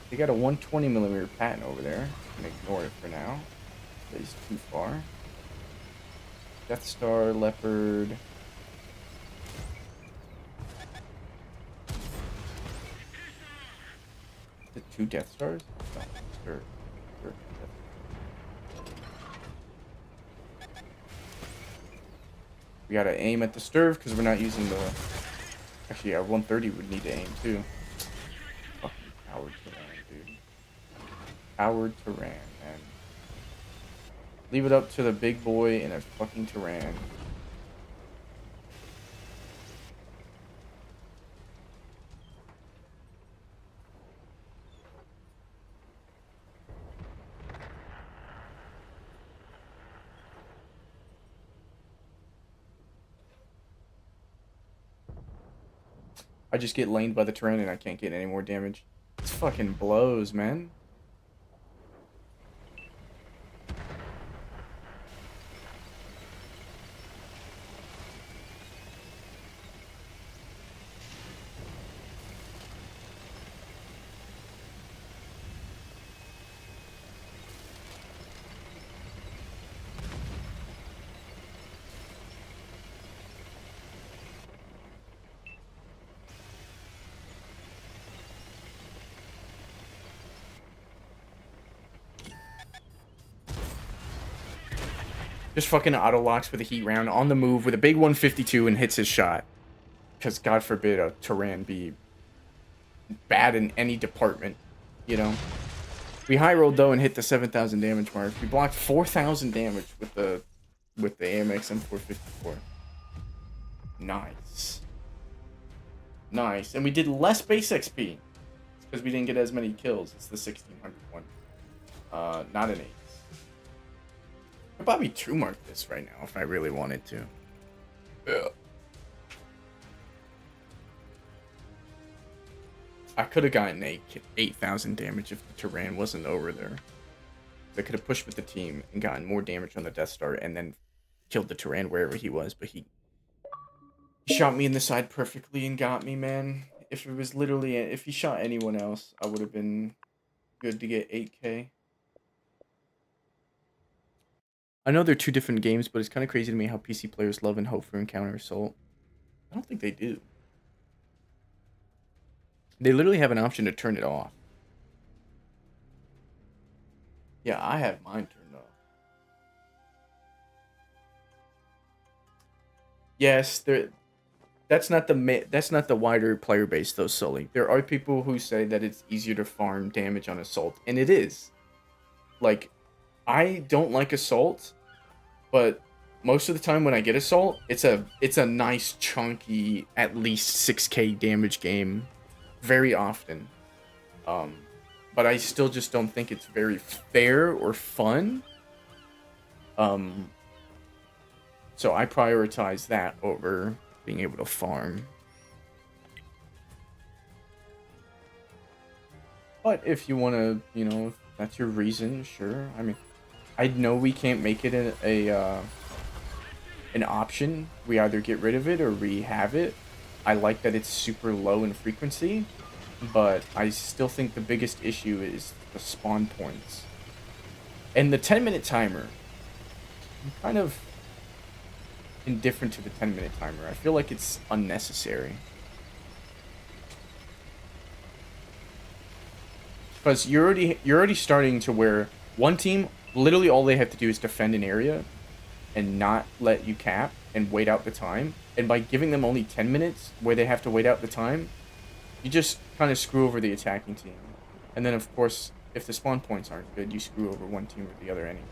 They got a 120mm patent over there. I'm gonna ignore it for now. He's too far. Death Star, Leopard. Is it 2 Death Stars? No, sure. We gotta aim at the Sturv because we're not using the... Actually, our 130 would need to aim too. Fucking powered Tyran, dude. Powered Tyran, man. Leave it up to the big boy in a fucking Tyran. I just get laned by the Tyran and I can't get any more damage. This fucking blows, man. Just fucking auto locks with a heat round on the move with a big 152 and hits his shot. Because God forbid a Tyran be bad in any department, you know. We high rolled though and hit the 7,000 damage mark. We blocked 4,000 damage with the AMX M454. Nice. Nice. And we did less base XP. Because we didn't get as many kills. It's the 1600 one. Not an 8. I'd probably true mark this right now if I really wanted to. Yeah. I could have gotten 8,000 damage if the Tyrann wasn't over there. I could have pushed with the team and gotten more damage on the Death Star and then killed the Tyrann wherever he was, but he shot me in the side perfectly and got me, man. If it was literally, if he shot anyone else, I would have been good to get 8k. I know they're two different games, but it's kind of crazy to me how PC players love and hope for Encounter Assault. I don't think they do. They literally have an option to turn it off. Yeah, I have mine turned off. Yes, that's not the wider player base though, Sully. There are people who say that it's easier to farm damage on Assault, and it is. Like, I don't like Assault, but most of the time when I get Assault, it's a nice chunky at least 6k damage game very often. But I still just don't think it's very fair or fun. So I prioritize that over being able to farm. But if you want to, if that's your reason, sure. I mean, I know we can't make it an option. We either get rid of it or we have it. I like that it's super low in frequency, but I still think the biggest issue is the spawn points. And the 10-minute timer. I'm kind of indifferent to the 10-minute timer. I feel like it's unnecessary. Because you're already starting to where one team, literally all they have to do is defend an area and not let you cap and wait out the time. And by giving them only 10 minutes where they have to wait out the time, you just kind of screw over the attacking team. And then, of course, if the spawn points aren't good, you screw over one team or the other anyway.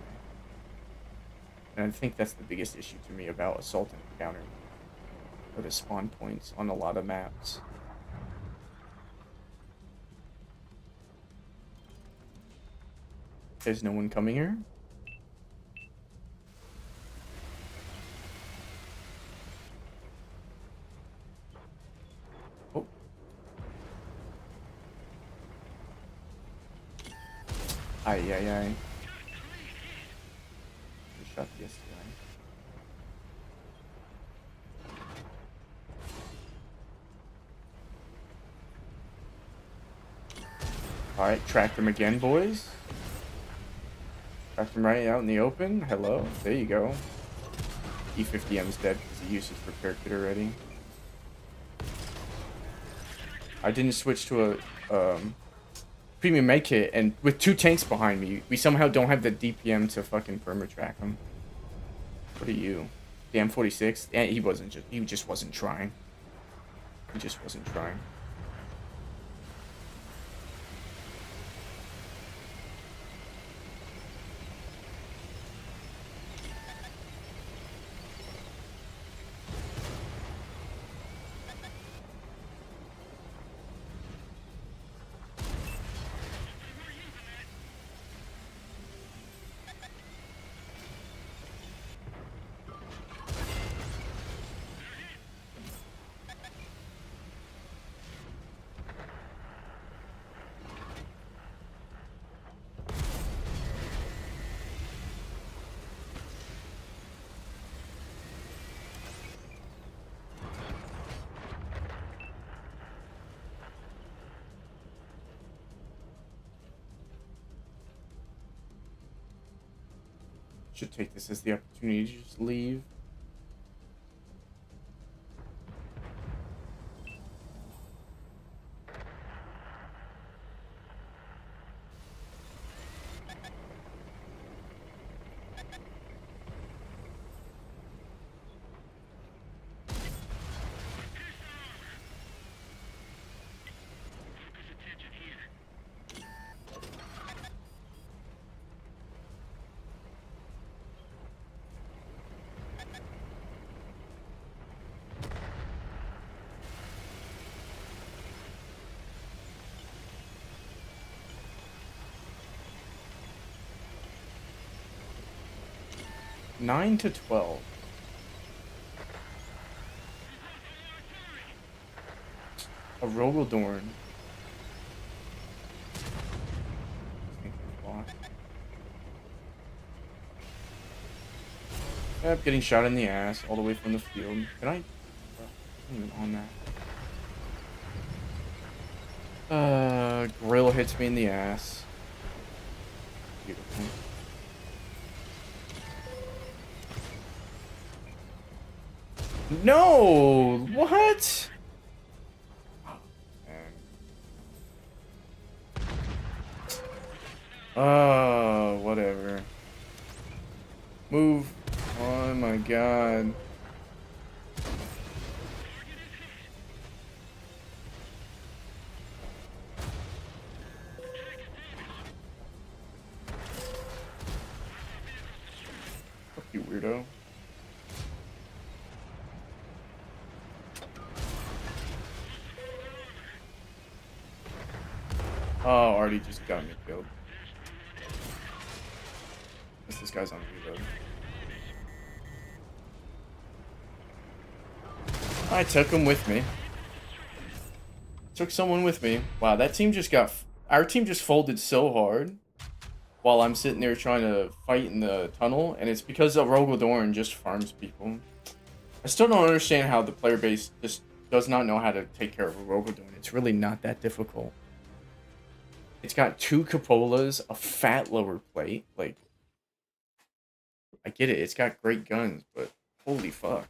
And I think that's the biggest issue to me about Assault and Encounter. Or the spawn points on a lot of maps. There's no one coming here? Oh. Ay, ay, ay. Shot the STI. Alright, track them again, boys. Track them right out in the open. Hello. There you go. E50M's dead because he used his repair kit already. I didn't switch to a premium med kit, and with two tanks behind me, we somehow don't have the DPM to fucking perma-track him. What are you? Damn 46? And he just wasn't trying. He just wasn't trying. Should take this as the opportunity to just leave. Nine to 12. A Rogaldorn. Yep, getting shot in the ass all the way from the field. Can I? I'm even on that. Grill hits me in the ass. Beautiful. No! What? Oh, whatever. Move. Oh my god. Fuck you, weirdo. Oh, already just got me killed. Guess this guy's on reload. I took him with me. Took someone with me. Wow, that team just got... Our team just folded so hard while I'm sitting there trying to fight in the tunnel, and it's because of Rogodorn just farms people. I still don't understand how the player base just does not know how to take care of a Rogodorn. It's really not that difficult. It's got 2 cupolas, a fat lower plate. Like, I get it. It's got great guns, but holy fuck.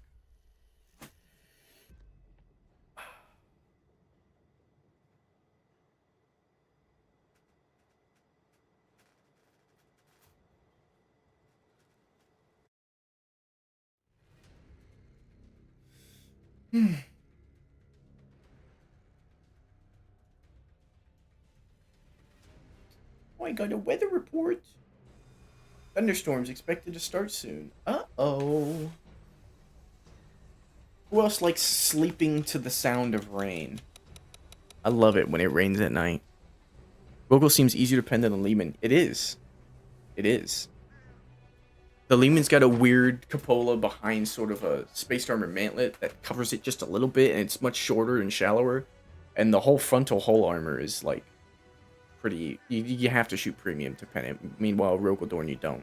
Oh, I got a weather report. Thunderstorms expected to start soon. Uh-oh. Who else likes sleeping to the sound of rain? I love it when it rains at night. Vogel seems easier to pen than the Lehman. It is. It is. The Lehman's got a weird cupola behind sort of a spaced armor mantlet that covers it just a little bit, and it's much shorter and shallower. And the whole frontal hull armor is like pretty... You have to shoot premium to pen it. Meanwhile, Rogodorn, you don't.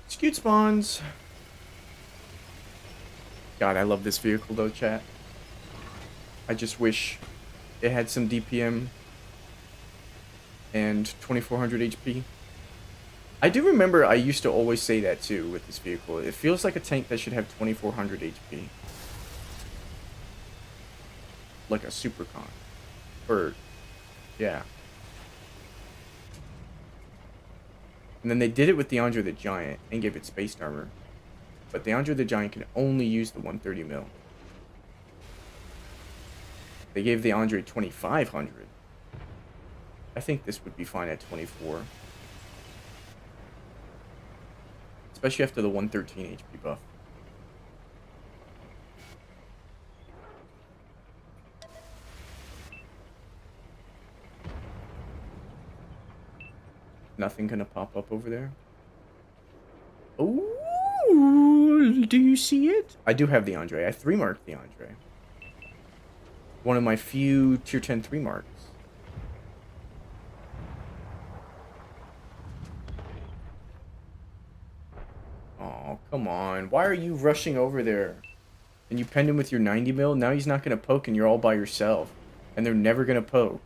Scoot spawns. God, I love this vehicle though, chat. I just wish it had some DPM and 2400 HP. I do remember I used to always say that too with this vehicle. It feels like a tank that should have 2400 HP. Like a Supercon. Or, yeah. And then they did it with the Andre the Giant and gave it spaced armor. But the Andre the Giant can only use the 130 mil. They gave the Andre 2500. I think this would be fine at 24. Especially after the 113 HP buff. Nothing gonna pop up over there. Ooh, do you see it? I do have the Andre. I 3-marked the Andre. One of my few tier 10 3 marks. Oh, come on. Why are you rushing over there? And you penned him with your 90 mil? Now he's not going to poke and you're all by yourself. And they're never going to poke.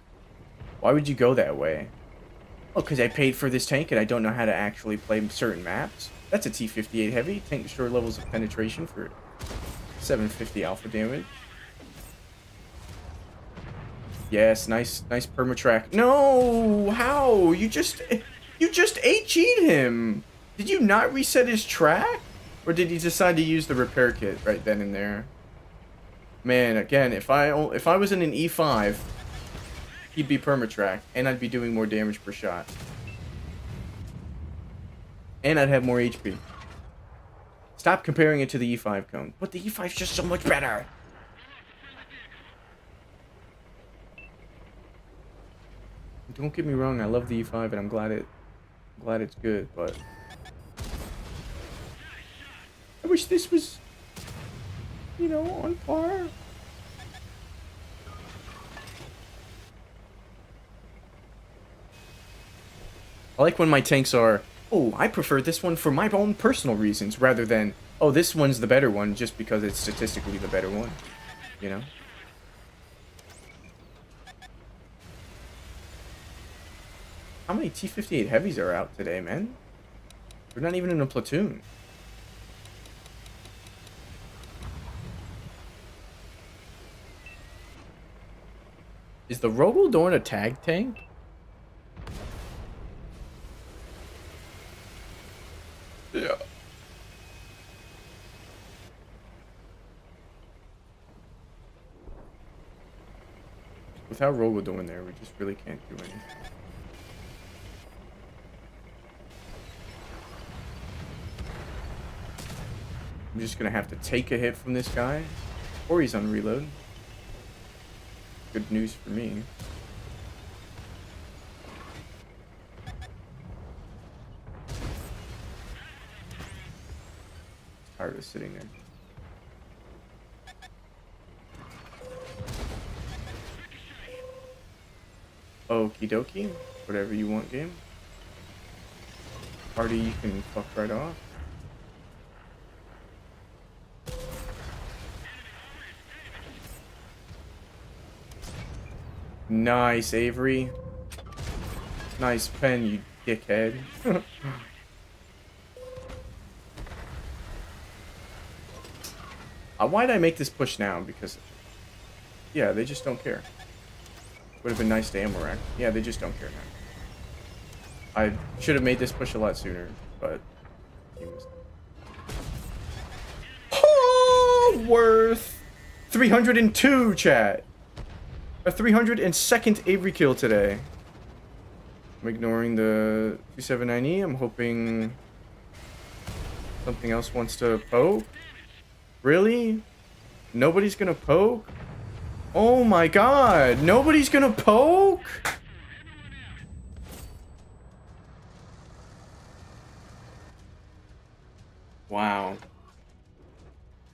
Why would you go that way? Oh, because I paid for this tank and I don't know how to actually play certain maps? That's a T58 heavy. Tank destroyer levels of penetration for 750 alpha damage. Yes, nice permatrack. No, how? You just HE'd him. Did you not reset his track? Or did he decide to use the repair kit right then and there? Man, again, if I was in an E5, he'd be permatrack, and I'd be doing more damage per shot. And I'd have more HP. Stop comparing it to the E5 cone. But the E5's just so much better. Don't get me wrong, I love the E5 and I'm glad it's good, but wish this was, you know, on par. I like when my tanks are, oh, I prefer this one for my own personal reasons, rather than, oh, this one's the better one just because it's statistically the better one, you know? How many T-58 heavies are out today, man? We're not even in a platoon. Is the Rogaldorn a tag tank? Yeah. Without Rogaldorn there, we just really can't do anything. I'm just gonna have to take a hit from this guy, or he's on reload. Good news for me. Tired of sitting there. Okie dokie. Whatever you want, game. Party, you can fuck right off. Nice, Avery. Nice pen, you dickhead. Why'd I make this push now? Because, yeah, they just don't care. Would have been nice to ammo rack. Yeah, they just don't care now. I should have made this push a lot sooner, but... Oh, worth 302, chat. A 302nd Avery kill today. I'm ignoring the 279E. I'm hoping something else wants to poke. Really? Nobody's gonna poke? Oh my god, nobody's gonna poke? Wow.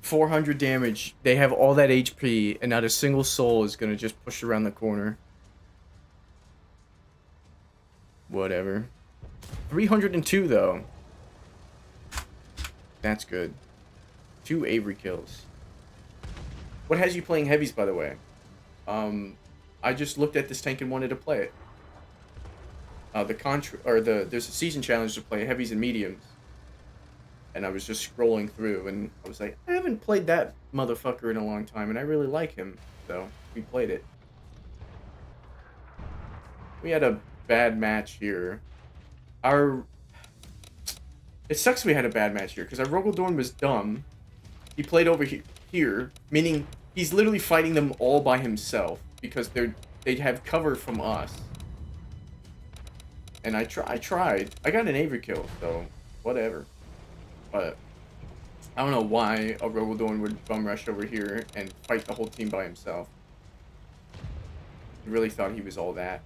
400 damage. They have all that HP, and not a single soul is gonna just push around the corner. Whatever. 302 though. That's good. 2 Avery kills. What has you playing heavies, by the way? I just looked at this tank and wanted to play it. There's a season challenge to play heavies and mediums. And I was just scrolling through, and I was like, I haven't played that motherfucker in a long time, and I really like him. So, we played it. We had a bad match here. It sucks we had a bad match here, because our Rogaldorn was dumb. He played over here, meaning he's literally fighting them all by himself, because they'd have cover from us. And I tried. I got an Avery kill, so whatever. But I don't know why a Rogaldorn would bum rush over here and fight the whole team by himself. He really thought he was all that.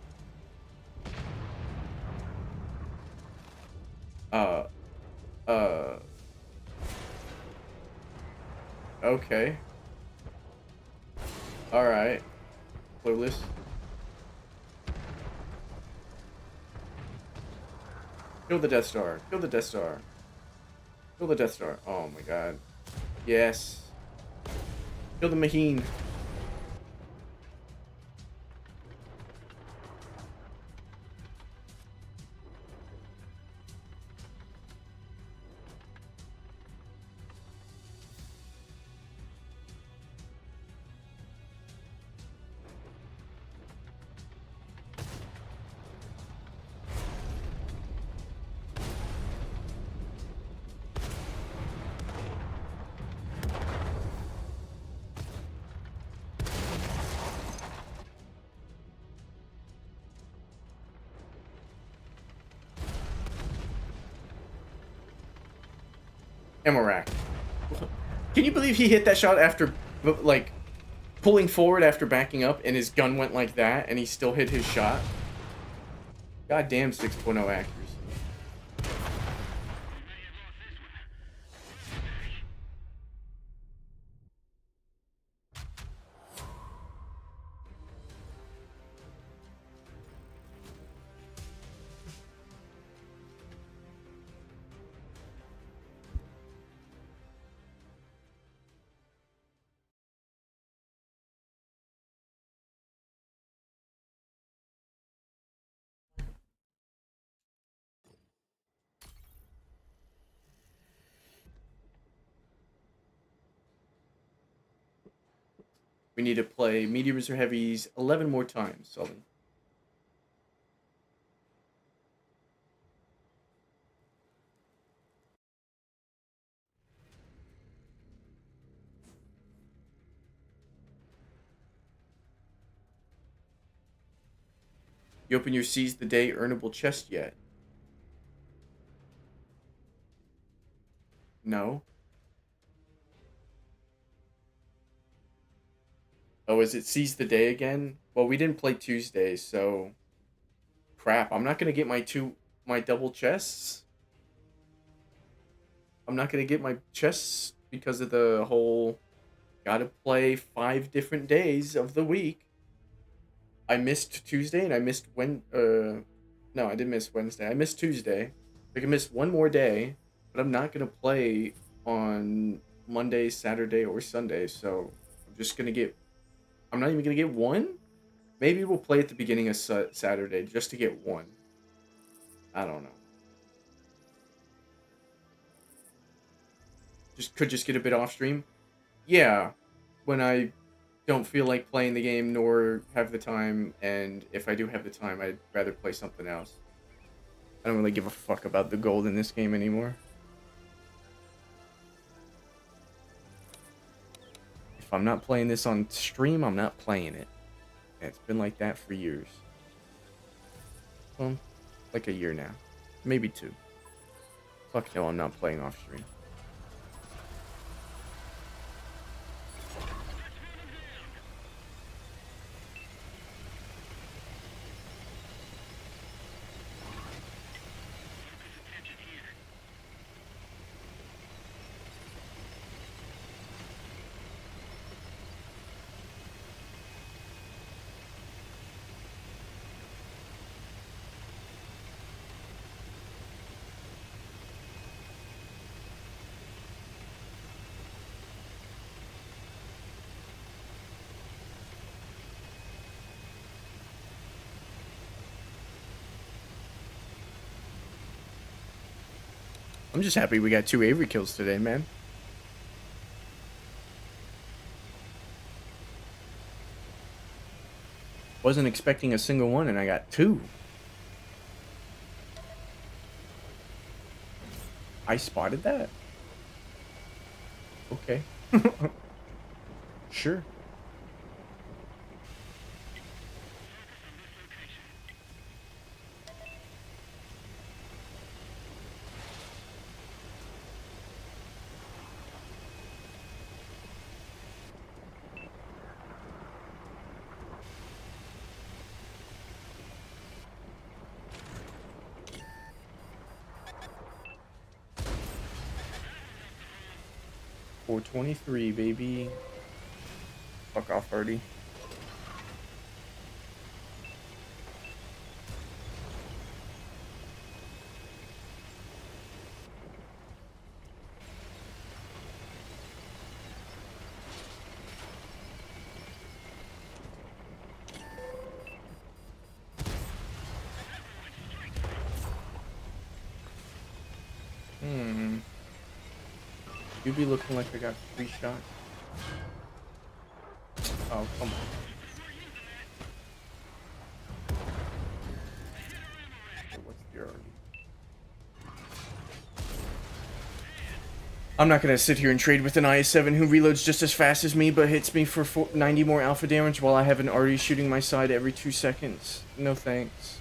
Okay. Alright. Clueless. Kill the Death Star. Kill the Death Star. Kill the Death Star. Oh my god. Yes. Kill the Maheen. Ammo rack. Can you believe he hit that shot after, like, pulling forward after backing up, and his gun went like that, and he still hit his shot? Goddamn 6.0 accuracy. We need to play mediums or heavies 11 more times, Sully. You open your Seize the Day earnable chest yet? No. Oh, is it Seize the Day again? Well, we didn't play Tuesday, so crap. I'm not gonna get my double chests. I'm not gonna get my chests because of the whole gotta play 5 different days of the week. I missed Tuesday and I missed no, I didn't miss Wednesday. I missed Tuesday. I can miss one more day, but I'm not gonna play on Monday, Saturday, or Sunday. So I'm just gonna get. I'm not even gonna get one. Maybe we'll play at the beginning of Saturday just to get one. I don't know. Just get a bit off stream. Yeah, when I don't feel like playing the game nor have the time, and if I do have the time, I'd rather play something else. I don't really give a fuck about the gold in this game anymore. If I'm not playing this on stream, I'm not playing it. And it's been like that for years. Well, like a year now. Maybe 2. Fuck no, I'm not playing off stream. I'm just happy we got 2 Avery kills today, man. Wasn't expecting a single one, and I got 2. I spotted that. Okay. Sure. .423, baby. Fuck off, Hardy. You be looking like I got 3 shots. Oh, come on. Okay, what's the early? I'm not gonna sit here and trade with an IS-7 who reloads just as fast as me, but hits me for 90 more alpha damage while I have an Artie shooting my side every 2 seconds. No thanks.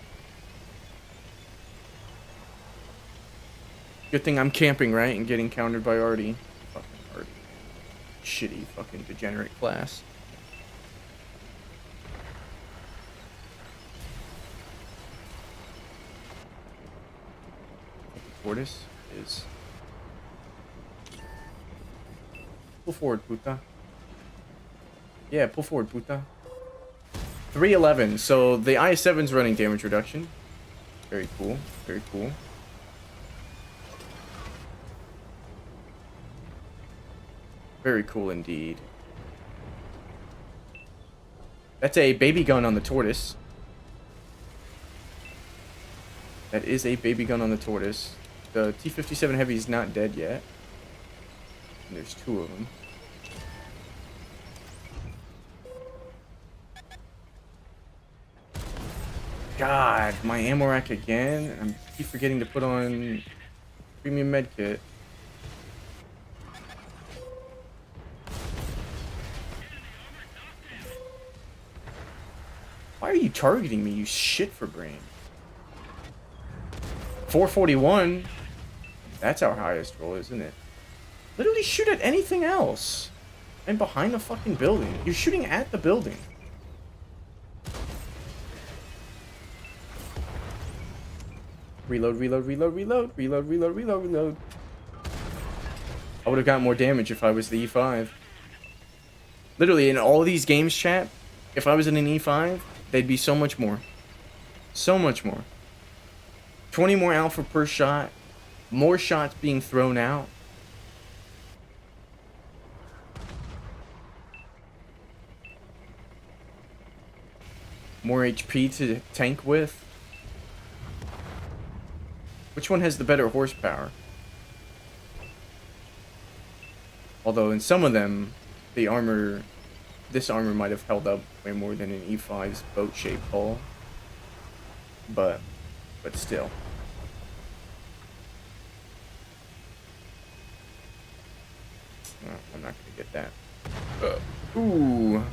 Good thing I'm camping, right? And getting countered by Artie. Fucking Artie. Shitty fucking degenerate class. Tortoise is... Pull forward, puta. Yeah, pull forward, puta. 311. So the IS-7's running damage reduction. Very cool. Very cool. Very cool indeed. That's a baby gun on the tortoise. That is a baby gun on the tortoise. The T-57 Heavy is not dead yet. And there's 2 of them. God, my ammo rack again. I'm keep forgetting to put on premium med kit. Why are you targeting me, you shit for brain? 441. That's our highest roll, isn't it? Literally shoot at anything else. And behind the fucking building. You're shooting at the building. Reload, reload, reload, reload, reload, reload, reload, reload. I would have got more damage if I was the E5. Literally, in all these games, chat, if I was in an E5, they'd be so much more. So much more. 20 more alpha per shot. More shots being thrown out. More HP to tank with. Which one has the better horsepower? Although in some of them, the armor, this armor might have held up way more than an E5's boat-shaped hull. But still. Oh, I'm not gonna get that. Ooh.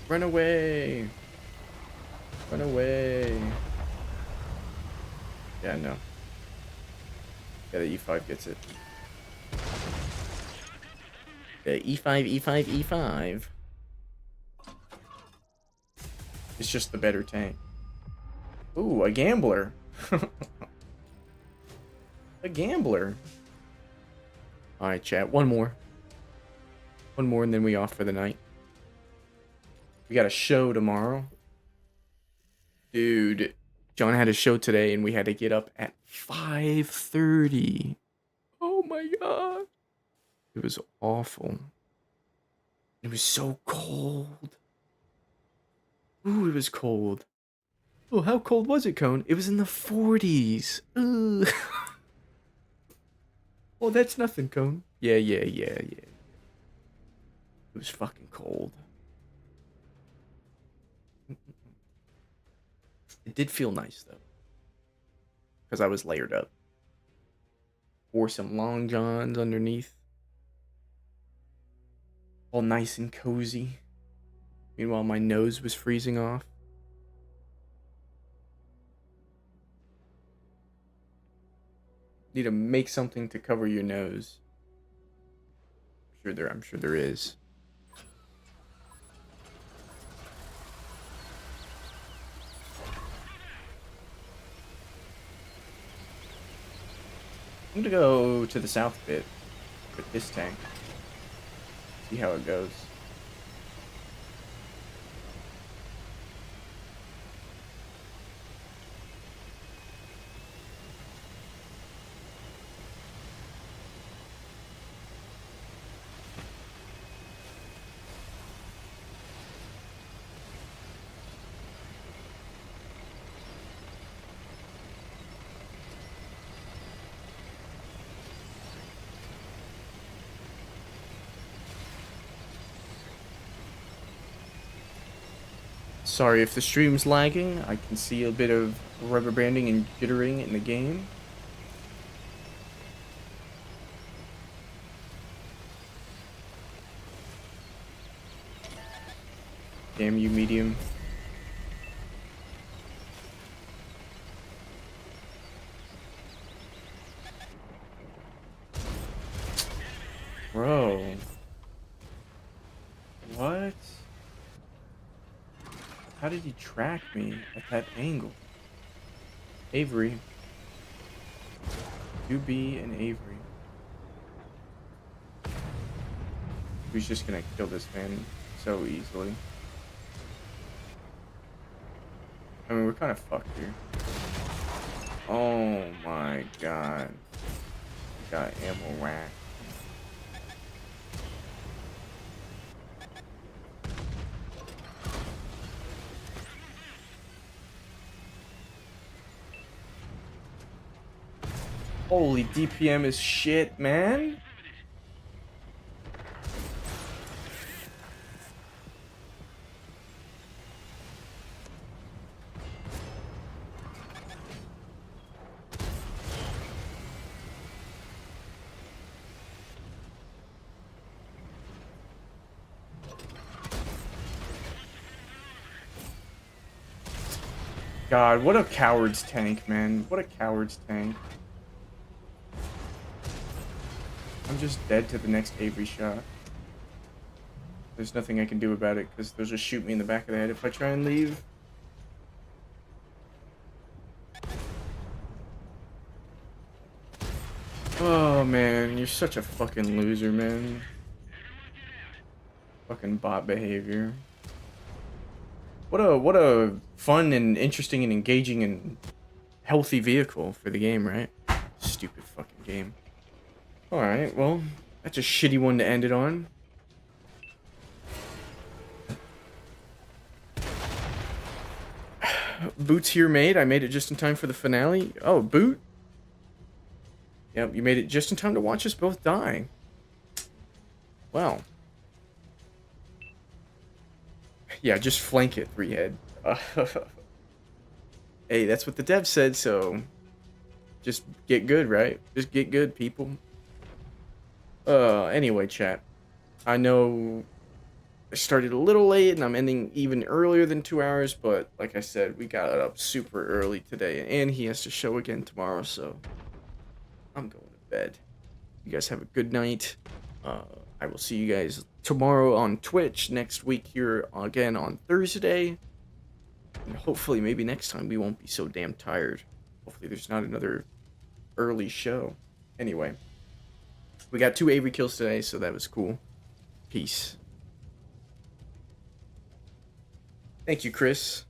Run away. Run away. Yeah, no. Yeah, the E5 gets it. The E5, E5, E5. It's just the better tank. Ooh, a gambler. A gambler. Alright, chat. One more. One more and then we off for the night. We got a show tomorrow. Dude, John had a show today and we had to get up at 5:30. Oh my god. It was awful. It was so cold. Ooh, it was cold. Oh, how cold was it, Cone? It was in the 40s. Ugh. Oh, that's nothing, Cone. Yeah. It was fucking cold. It did feel nice, though. Because I was layered up. Wore some long johns underneath. All nice and cozy. Meanwhile, my nose was freezing off. Need to make something to cover your nose. I'm sure there is. I'm gonna go to the south bit with this tank. See how it goes. Sorry if the stream's lagging. I can see a bit of rubber banding and jittering in the game. Damn you, medium. Bro. What? How did he track me at that angle? Avery. 2B and Avery. He's just gonna kill this man so easily. I mean, we're kind of fucked here. Oh my god. Got ammo rack. Holy DPM is shit, man. God, what a coward's tank, man. What a coward's tank. I'm just dead to the next Avery shot. There's nothing I can do about it, because they'll just shoot me in the back of the head if I try and leave. Oh, man. You're such a fucking loser, man. Fucking bot behavior. What a fun and interesting and engaging and healthy vehicle for the game, right? Stupid fucking game. Alright, well, that's a shitty one to end it on. Boot's here made. I made it just in time for the finale. Oh, Boot? Yep, you made it just in time to watch us both die. Wow. Yeah, just flank it, 3-head. Hey, that's what the dev said, so just get good, right? Just get good, people. Anyway, chat. I know I started a little late and I'm ending even earlier than 2 hours, but like I said, we got up super early today and he has to show again tomorrow, so I'm going to bed. You guys have a good night. I will see you guys tomorrow on Twitch, next week here again on Thursday. And hopefully maybe next time we won't be so damn tired. Hopefully there's not another early show. Anyway, we got 2 Avery kills today, so that was cool. Peace. Thank you, Chris.